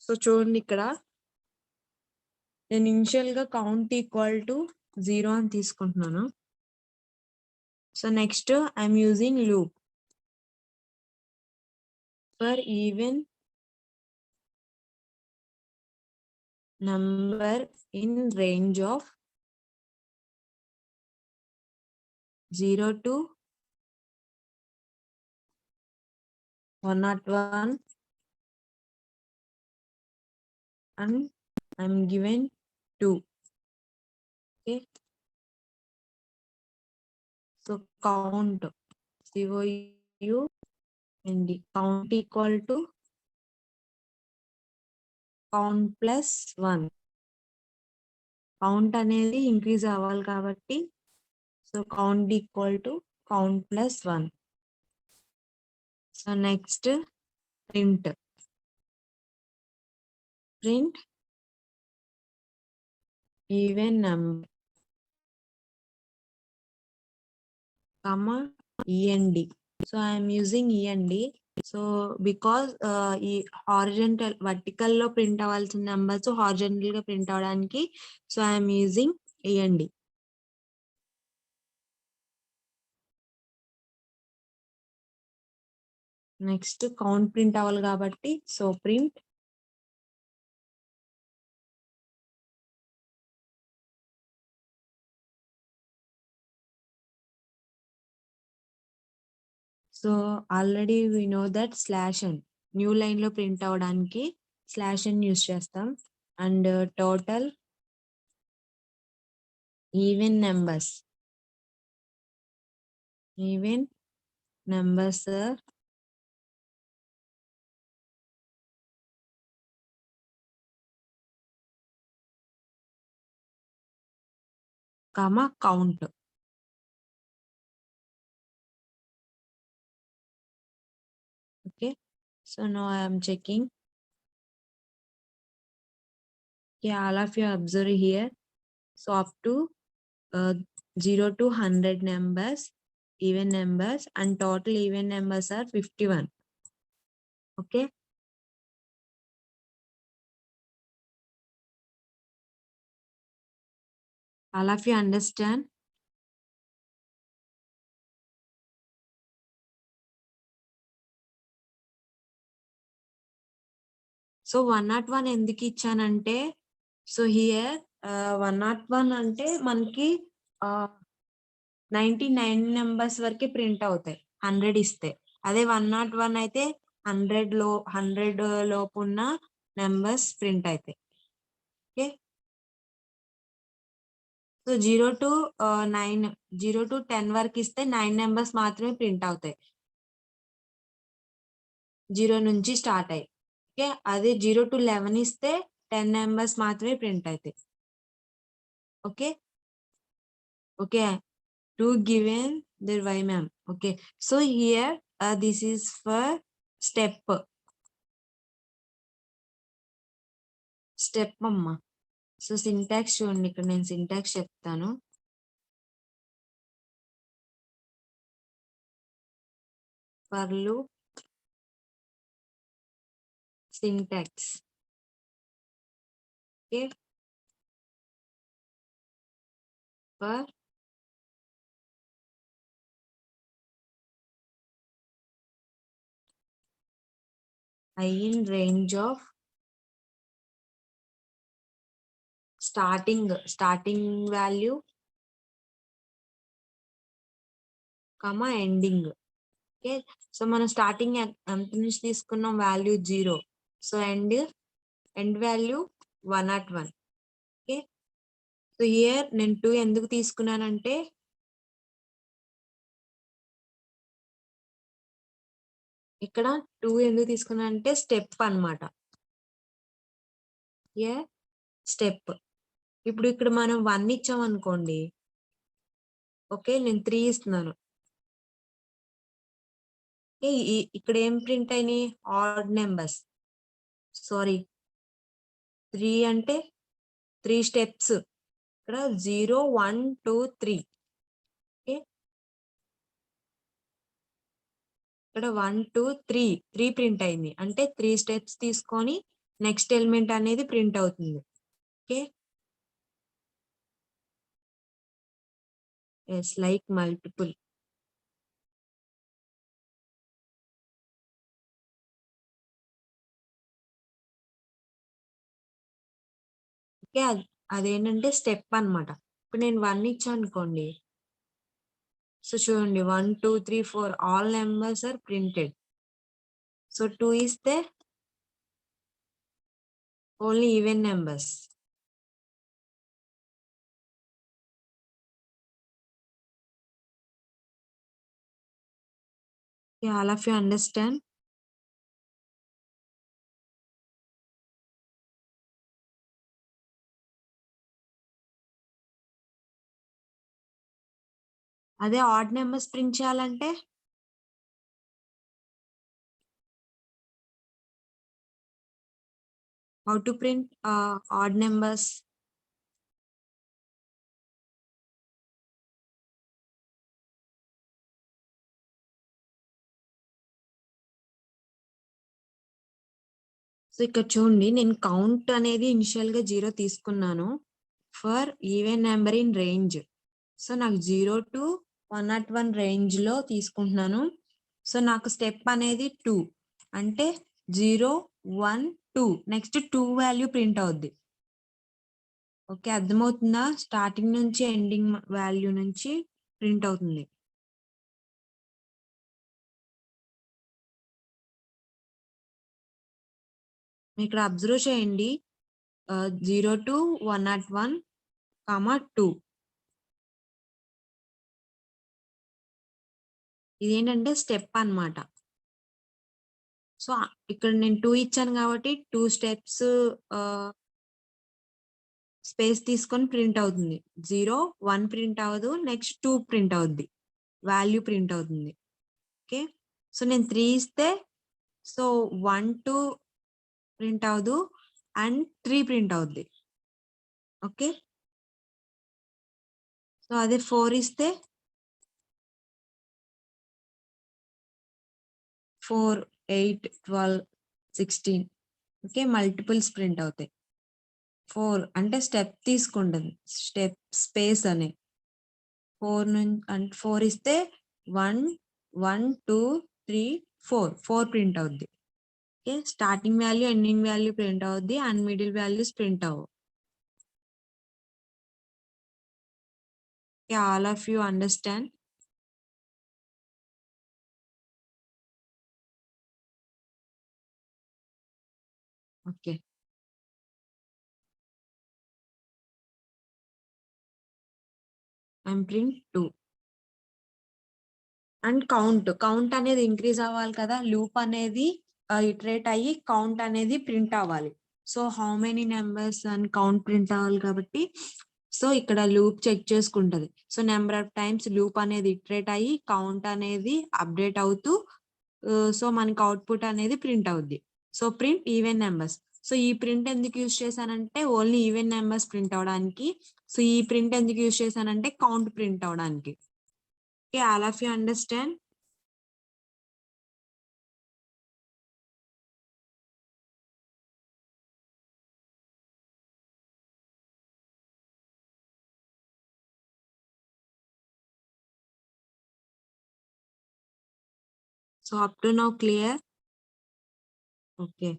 సో చూడండి ఇక్కడ నేను ఇనిషియల్ గా కౌంట్ ఈక్వల్ టు 0 అని తీసుకుంటున్నాను. So next I'm using loop for even number in range of 0 to 101 and I'm given 2. Okay, so count COU and the count equal to count plus 1. Count అనేది increase అవ్వాలి కాబట్టి so count equal to count plus 1. So next print even number comma END. So I'm using END. So because ఈ horizontal vertical లో print అవ్వాల్సిన numbers horizontal గా print అవడానికి so I'm using END. Next count print అవ్వాలి కాబట్టి so print so already we know that slash n new line లో print అవడానికి slash n use చేస్తాం and total even numbers comma count. Okay, so now I am checking. Yeah, all of you observe here. So up to 0 to 100 numbers, even numbers, and total even numbers are 51. Okay. All of you understand? So 101 ఎందుకు ఇచ్చానంటే so here 101 అంటే మనకి 99 numbers వరకే print అవుతాయి 100 ఇస్తే. అదే 101 అయితే 100 లోపు ఉన్న నెంబర్స్ ప్రింట్ అవుతాయి. ఓకే, సో 0 to 9 0 to 10 వరకు ఇస్తే 9 నెంబర్స్ మాత్రమే ప్రింట్ అవుతాయి 0 నుంచి స్టార్ట్ అయ్యి. ఓకే, అదే 0 to 11 ఇస్తే 10 నెంబర్స్ మాత్రమే ప్రింట్ అవుతాయి. Okay okay, to given their y ma'am. Okay, so here this is for step అమ్మా. సో సింటాక్స్ చూడండి, ఇక్కడ నేను సింటాక్స్ చెప్తాను. For loop syntax. Okay, for I in range of starting value comma ending. Okay, so మనం starting ఎంత నుంచి తీసుకున్నాం value 0, so end value 101. Okay, so here నేను 2 ఎందుకు తీసుకున్నానంటే ఇక్కడ 2 ఎందుకు తీసుకున్నానంటే స్టెప్ అన్నమాట. స్టెప్. ఇప్పుడు ఇక్కడ మనం 1 ఇచ్చాం అనుకోండి. ఓకే, నేను 3 ఇస్తున్నాను. ఇక్కడ ఏం ప్రింట్ అయినాయి? Odd numbers. సారీ, 3 అంటే 3 స్టెప్స్. ఇక్కడ 0 1 2 3. ఓకే, ఇక్కడ 1 2 3 ప్రింట్ అయింది అంటే 3 స్టెప్స్ తీసుకొని నెక్స్ట్ ఎలిమెంట్ అనేది ప్రింట్ అవుతుంది. Okay, yes like multiple. Okay, అదేంటంటే స్టెప్ అన్నమాట. ఇప్పుడు నేను 1 ఇచ్చాను అనుకోండి. సో చూడండి 1 2 3 4 all numbers are printed. So 2 ఇస్తే only even numbers. All of you understand? అదే ఆడ్ నెంబర్స్ ప్రింట్ చేయాలంటే how to print odd numbers? So ఇక్కడ చూడండి, నేను కౌంట్ అనేది ఇనిషియల్ గా 0 తీసుకున్నాను for even number in range. So నాకు 0 to 101 రేంజ్ లో తీసుకుంటున్నాను. సో నాకు స్టెప్ అనేది 2 అంటే 0 1 2 నెక్స్ట్ 2 వాల్యూ ప్రింట్ అవుద్ది. ఓకే, అర్థమవుతుందా? స్టార్టింగ్ నుంచి ఎండింగ్ వాల్యూ నుంచి ప్రింట్ అవుతుంది. ఇక్కడ అబ్జర్వ్ చేయండి 0 to 101, 2. ఇదేంటంటే స్టెప్ అన్నమాట. సో ఇక్కడ నేను 2 ఇచ్చాను కాబట్టి 2 స్టెప్స్ స్పేస్ తీసుకొని ప్రింట్ అవుతుంది. 0 1 ప్రింట్ అవ్వదు, నెక్స్ట్ 2 ప్రింట్ అవుద్ది, వాల్యూ ప్రింట్ అవుతుంది. ఓకే, సో నేను 3 ఇస్తే సో 1 2 ప్రింట్ అవ్వదు అండ్ 3 ప్రింట్ అవుద్ది. ఓకే, సో అదే 4 ఇస్తే 4 8 12 16. ఓకే, మల్టిపుల్స్ ప్రింట్ అవుతాయి. 4 అంటే స్టెప్ తీసుకుంటుంది, స్టెప్ స్పేస్ అనే 4 నుంచి అంటే 4 ఇస్తే 1 1 2 3 4 ప్రింట్ అవుద్ది. Okay, starting value ending value print అవుద్ది అండ్ మిడిల్ వాల్యూస్ ప్రింట్ అవ్వవు. Okay, all of you understand? Okay, I'm print 2 and count అనేది ఇంక్రీజ్ అవ్వాలి కదా, లూప్ అనేది ఇటరేట్ అయ్యి కౌంట్ అనేది ప్రింట్ అవ్వాలి. సో హౌ మెనీ నెంబర్స్ అని కౌంట్ ప్రింట్ అవ్వాలి కాబట్టి సో ఇక్కడ లూప్ చెక్ చేసుకుంటది. So number of times loop అనేది ఇటరేట్ అయ్యి కౌంట్ అనేది అప్డేట్ అవుతూ సో మనకి అవుట్పుట్ అనేది ప్రింట్ అవుద్ది. So print even numbers. So ఈ ప్రింట్ ఎందుకు యూజ్ చేశానంటే ఓన్లీ ఈవెన్ నెంబర్స్ ప్రింట్ అవడానికి. సో ఈ ప్రింట్ ఎందుకు యూజ్ చేశానంటే కౌంట్ ప్రింట్ అవడానికి. Okay, all of you understand? So up to now clear? Okay,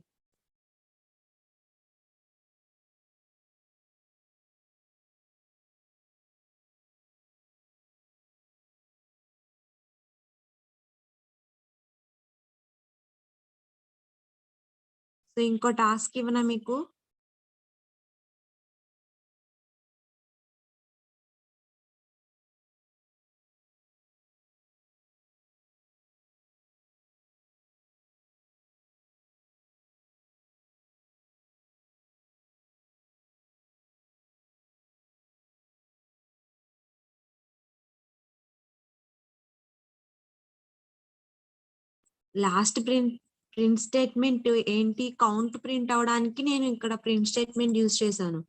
so ఇంకో టాస్క్ ఇవ్వనా మీకు? లాస్ట్ ప్రింట్ స్టేట్మెంట్ ఏంటి? కౌంట్ ప్రింట్ అవడానికి నేను ఇక్కడ ప్రింట్ స్టేట్మెంట్ యూజ్ చేశాను.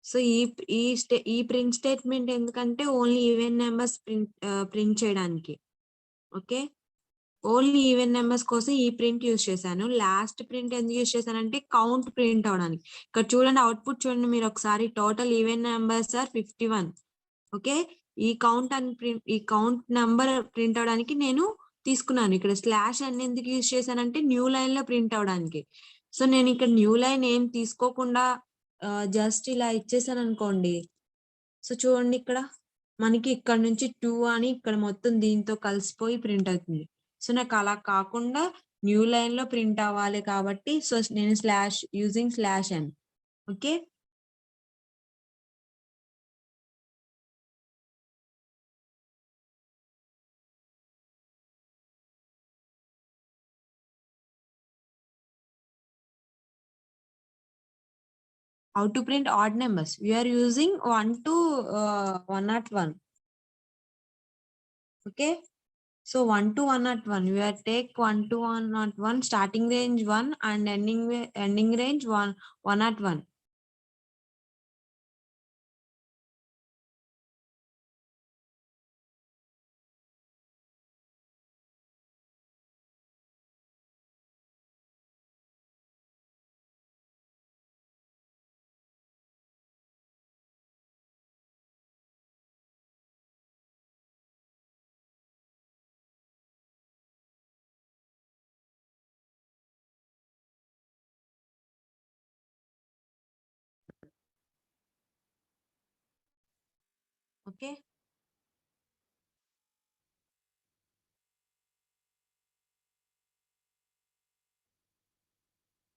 సో ఈ ప్రింట్ స్టేట్మెంట్ ఎందుకంటే ఓన్లీ ఈవెన్ నెంబర్స్ ప్రింట్ చేయడానికి. ఓకే, ఓన్లీ ఈవెన్ నెంబర్స్ కోసం ఈ ప్రింట్ యూజ్ చేశాను. లాస్ట్ ప్రింట్ ఎందుకు యూజ్ చేశానంటే కౌంట్ ప్రింట్ అవడానికి. ఇక్కడ చూడండి, అవుట్పుట్ చూడండి మీరు ఒకసారి. Total even numbers are 51. Okay, ఈ కౌంట్ నెంబర్ ప్రింట్ అవడానికి నేను తీసుకున్నాను. ఇక్కడ స్లాష్ అని ఎందుకు యూజ్ చేశానంటే న్యూ లైన్ లో ప్రింట్ అవడానికి. సో నేను ఇక్కడ న్యూ లైన్ ఏం తీసుకోకుండా జస్ట్ ఇలా ఇచ్చేసాను అనుకోండి. సో చూడండి, ఇక్కడ మనకి ఇక్కడ నుంచి 2 అని ఇక్కడ మొత్తం దీంతో కలిసిపోయి ప్రింట్ అవుతుంది. సో నాకు అలా కాకుండా న్యూ లైన్ లో ప్రింట్ అవ్వాలి కాబట్టి సో నేను యూజింగ్ స్లాష్ అని. Okay, how to print odd numbers? We are using 1 to 101. Okay, so 1 to 101. We are take 1 to 101, starting range 1 and ending range 101. Okay.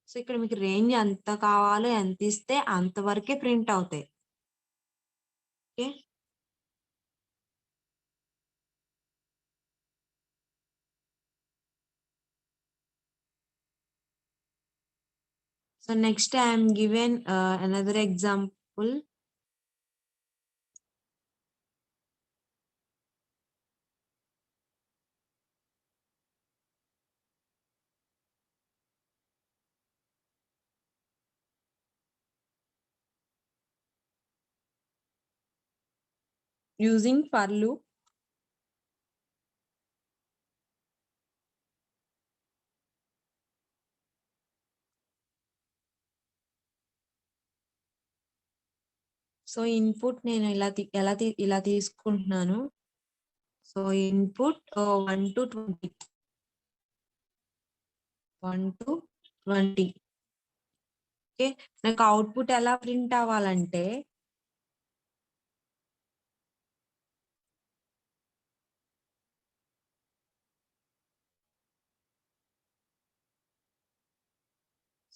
So ఇక్కడ మీకు రేంజ్ ఎంత కావాలో ఎంత ఇస్తే అంతవరకే ప్రింట్ అవుతాయి. Okay. So next I am given another example. Using for loop. So input నేను ఇలా తీసుకుంటున్నాను. So input 1 to 20. 1 to 20. Okay. నాకు అవుట్పుట్ ఎలా ప్రింట్ అవ్వాలంటే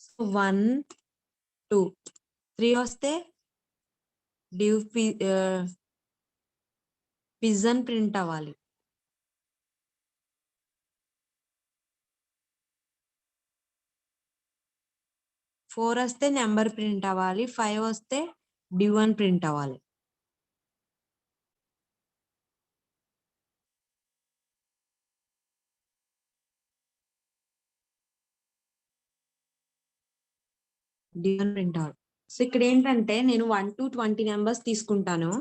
సో 1, 2, 3 వస్తే డివ్ పిజన్ ప్రింట్ అవ్వాలి. 4 వస్తే నెంబర్ ప్రింట్ అవ్వాలి. 5 వస్తే డివ్1 ప్రింట్ అవ్వాలి. డివ్1 ప్రింట్ అవ్వాలి. సో ఇక్కడ ఏంటంటే నేను 1 to 20 నెంబర్స్ తీసుకుంటాను.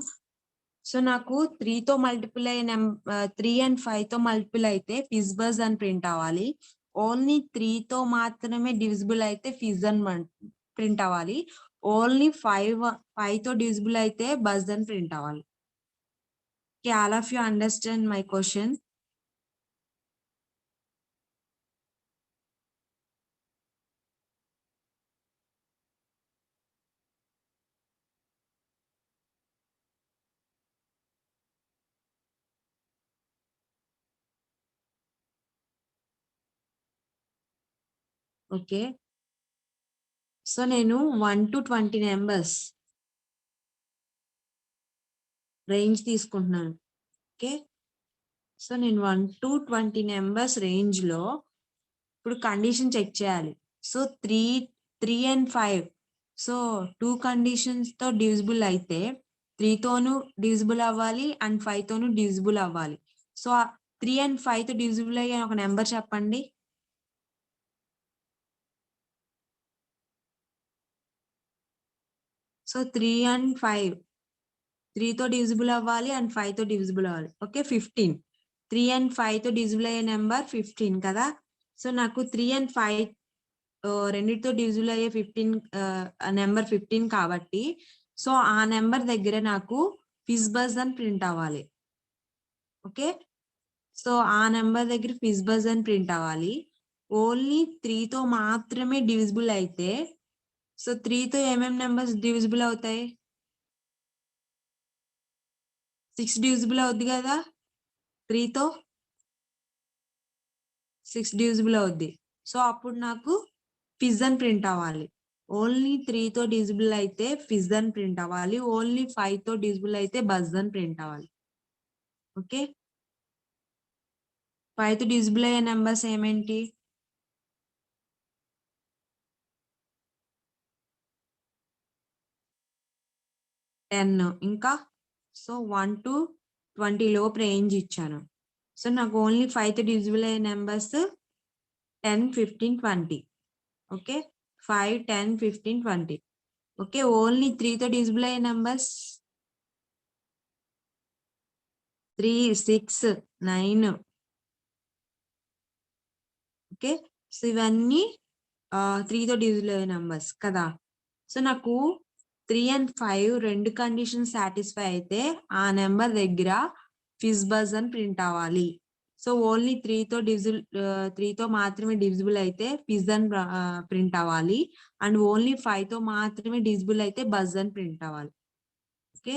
సో నాకు 3 తో మల్టిపుల్ అయిన 3 and 5 తో మల్టిపుల్ అయితే ఫిజ్బజ్ అని ప్రింట్ అవ్వాలి. ఓన్లీ 3 తో మాత్రమే డివిజిబుల్ అయితే ఫిజ్ అని ప్రింట్ అవ్వాలి. ఓన్లీ 5 తో డివిజిబుల్ అయితే బజ్ అని ప్రింట్ అవ్వాలి. All of you understand my question? Okay. So నేను 1 to 20 నెంబర్స్ రేంజ్ తీసుకుంటున్నాను. ఓకే. సో నేను 1 to 20 నెంబర్స్ రేంజ్ లో ఇప్పుడు కండిషన్ చెక్ చేయాలి. So 3 and 5. సో 2 కండిషన్స్ తో డివిజిబుల్ అయితే 3 తోను డివిజిబుల్ అవ్వాలి అండ్ 5 తోను డివిజిబుల్ అవ్వాలి. సో 3 and 5 తో డివిజిబుల్ అయ్యే ఒక నెంబర్ చెప్పండి. So 3 and 5. 3 తో డివిజిబుల్ అవ్వాలి అండ్ 5 తో డివిజిబుల్ అవ్వాలి. ఓకే. 15. 3 and 5 తో డివిజిబుల్ అయ్యే నెంబర్ 15 కదా. సో నాకు 3 and 5 రెండిటితో డివిజిబుల్ అయ్యే 15 నెంబర్ 15 కాబట్టి సో ఆ నెంబర్ దగ్గర నాకు ఫిజ్బజ్ అని ప్రింట్ అవ్వాలి. ఓకే. సో ఆ నెంబర్ దగ్గర ఫిజ్బజ్ అని ప్రింట్ అవ్వాలి. ఓన్లీ 3 తో మాత్రమే డివిజిబుల్ అయితే సో 3 తో ఏమేమి నెంబర్స్ డివిజిబుల్ అవుతాయి? 6 డివిజిబుల్ అవుద్ది కదా. 3 తో 6 డివిజిబుల్ అవుద్ది. సో అప్పుడు నాకు ఫిజ్ అని ప్రింట్ అవ్వాలి. ఓన్లీ 3 తో డివిజిబుల్ అయితే ఫిజ్ అని ప్రింట్ అవ్వాలి. ఓన్లీ 5 తో డివిజిబుల్ అయితే బజ్ అని ప్రింట్ అవ్వాలి. ఓకే. 5 తో డివిజిబుల్ అయ్యే నెంబర్స్ ఏమేంటి? 10 ఇంకా. సో 1 to 20 లోపు రేంజ్ ఇచ్చాను. సో నాకు ఓన్లీ 5 తో డివిజిబుల్ అయ్యే నెంబర్స్ 10, 15, 20. ఓకే. 5, 10, 15, 20. ఓకే. ఓన్లీ 3 తో డివిజిబుల్ అయ్యే నెంబర్స్ 3, 6, 9. ఓకే. సో ఇవన్నీ 3 తో డివిజిబుల్ అయ్యే నెంబర్స్ కదా. సో నాకు 3 and 5 రెండు కండిషన్ సాటిస్ఫై అయితే ఆ నెంబర్ దగ్గర ఫిజ్బజ్ అని ప్రింట్ అవ్వాలి. సో ఓన్లీ 3 తో మాత్రమే డివిజిబుల్ అయితే ఫిజ్ అని ప్రింట్ అవ్వాలి. అండ్ ఓన్లీ 5 తో మాత్రమే డివిజిబుల్ అయితే బజ్ అని ప్రింట్ అవ్వాలి. ఓకే.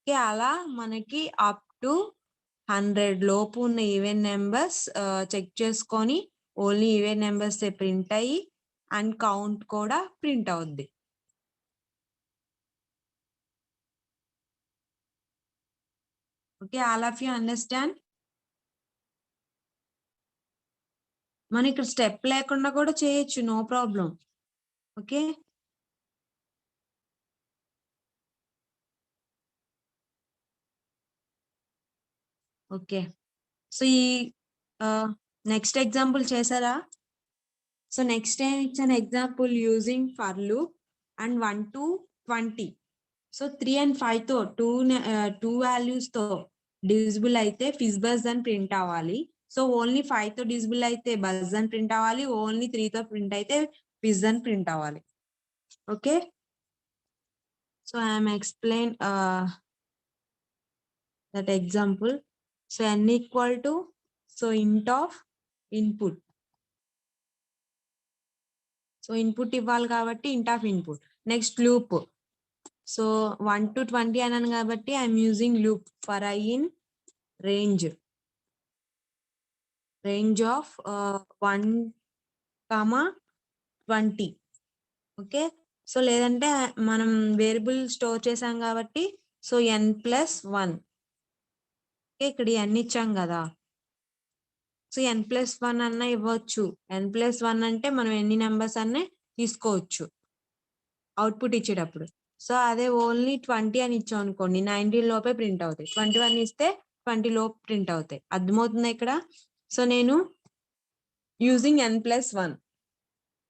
ఓకే, అలా మనకి అప్ టు 100 లోపు ఉన్న ఈవెన్ నెంబర్స్ చెక్ చేసుకొని ఓన్లీ ఈవెన్ నెంబర్స్ ప్రింట్ అయ్యి అండ్ కౌంట్ కూడా ప్రింట్ అవుద్ది. Okay, all of you understand? మనం ఇక్కడ స్టెప్ లేకుండా కూడా చేయొచ్చు, no problem. Okay, okay. So ఈ నెక్స్ట్ ఎగ్జాంపుల్ చేశారా? So next time it's example using for loop and 1 to 20. So 3 and 5 తో టూ వాల్యూస్ తో డివిజిబుల్ అయితే ఫిజ్ బజ్ అని ప్రింట్ అవ్వాలి. సో ఓన్లీ 5 తో డివిజిబుల్ అయితే బజ్ అని ప్రింట్ అవ్వాలి. ఓన్లీ 3 తో ప్రింట్ అయితే ఫిజ్ అని ప్రింట్ అవ్వాలి. Okay, so I'm explain that example. So n equal to so int of input. So input ఇవ్వాలి కాబట్టి int of input. Next loop. So 1 to 20 అన్నాను కాబట్టి I'm using loop for I in range of 1, 20. Okay, so లేదంటే మనం variable store చేసాం కాబట్టి so n+1. ఇక్కడ n ఇచ్చాం కదా, సో n+1 అన్న ఇవ్వచ్చు. n+1 అంటే మనం ఎన్ని నెంబర్స్ అన్నీ తీసుకోవచ్చు అవుట్పుట్ ఇచ్చేటప్పుడు. సో అదే ఓన్లీ 20 అని ఇచ్చాం అనుకోండి, 19 లోపే ప్రింట్ అవుతాయి. 21 ఇస్తే 20 లోపు ప్రింట్ అవుతాయి. అర్థమవుతుంది ఇక్కడ? సో నేను using n+1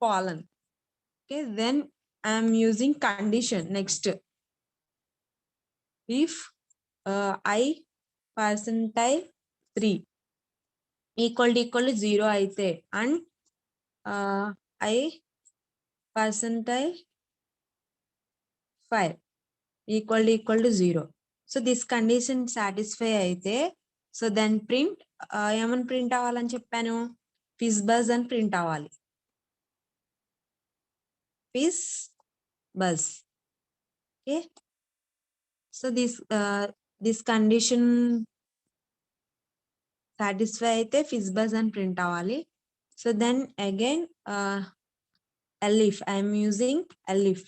colon. Okay, then I am using condition. Next, if I percentile 3 equal to 0 అయితే and I percentile 5 equal to 0. So this condition satisfy అయితే so then print ఏమని ప్రింట్ అవ్వాలని చెప్పాను, ఫిజ్ బజ్ అని print అవ్వాలి. Fizz buzz. Okay, so this condition satisfy అయితే fizz buzz అని print అవ్వాలి. So then again elif, I'm using elif.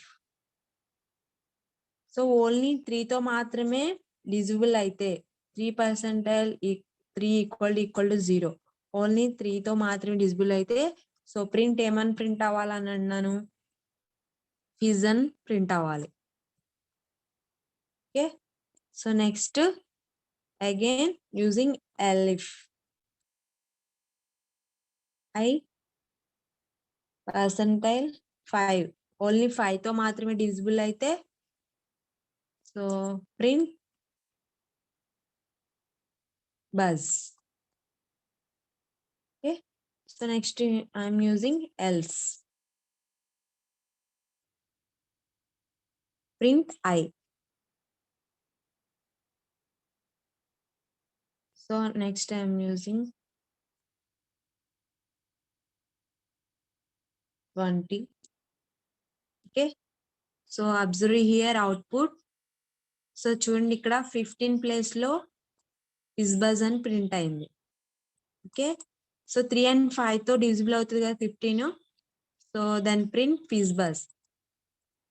So only 3 తో మాత్రమే డిజిబుల్ అయితే 3% 3 ఈక్వల్ టు 0. ఓన్లీ 3 తో మాత్రమే డిజిబుల్ అయితే సో ప్రింట్ ఏమని ప్రింట్ అవ్వాలని అన్నాను, ఫిజ్ అని ప్రింట్ అవ్వాలి. Okay, so next again using elif, I percentile 5 only 5 తో మాత్రమే డిజిబుల్ అయితే so print buzz. Okay, so next I'm using else, print I. So next I'm using 20. Okay, so observe here output. So చూడండి ఇక్కడ 15 place లో fizz buzz అని print అయింది. Okay, so 3 and 5 తో divisible అవుతుంది కదా 15. So then print fizz buzz.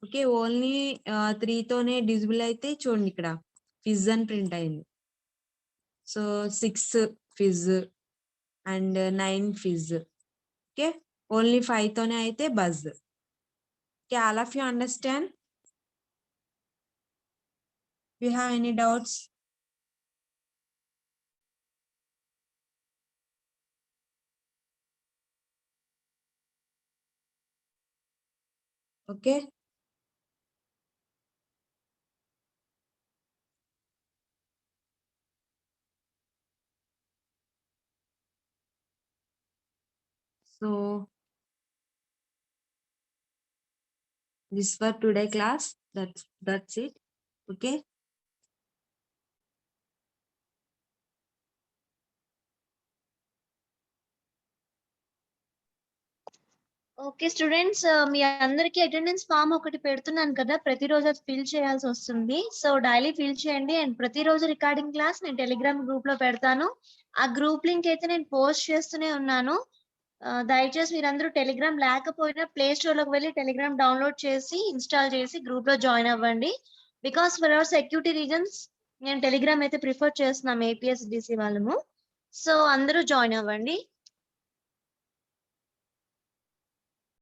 Okay, only 3 తోనే divisible అయితే చూడండి ఇక్కడ ఫిజ్ అని ప్రింట్ అయింది. So 6 fizz and 9 fizz. Okay, only 5 తోనే అయితే buzz. Okay, all of you understand? You have any doubts? Okay, so this for today class. That's it. Okay, okay students, మీ అందరికి అటెండెన్స్ ఫామ్ ఒకటి పెడుతున్నాను కదా, ప్రతిరోజు అది ఫిల్ చేయాల్సి వస్తుంది. సో డైలీ ఫిల్ చేయండి. అండ్ ప్రతిరోజు రికార్డింగ్ క్లాస్ నేను టెలిగ్రామ్ గ్రూప్ లో పెడతాను. ఆ గ్రూప్ లింక్ అయితే నేను పోస్ట్ చేస్తూనే ఉన్నాను. దయచేసి మీరందరూ టెలిగ్రామ్ లేకపోయినా ప్లే స్టోర్ లోకి వెళ్ళి టెలిగ్రామ్ డౌన్లోడ్ చేసి ఇన్స్టాల్ చేసి గ్రూప్ లో జాయిన్ అవ్వండి. Because for hour security reasons నేను టెలిగ్రామ్ అయితే ప్రిఫర్ చేస్తున్నాం APSDC వాళ్ళము. సో అందరూ జాయిన్ అవ్వండి.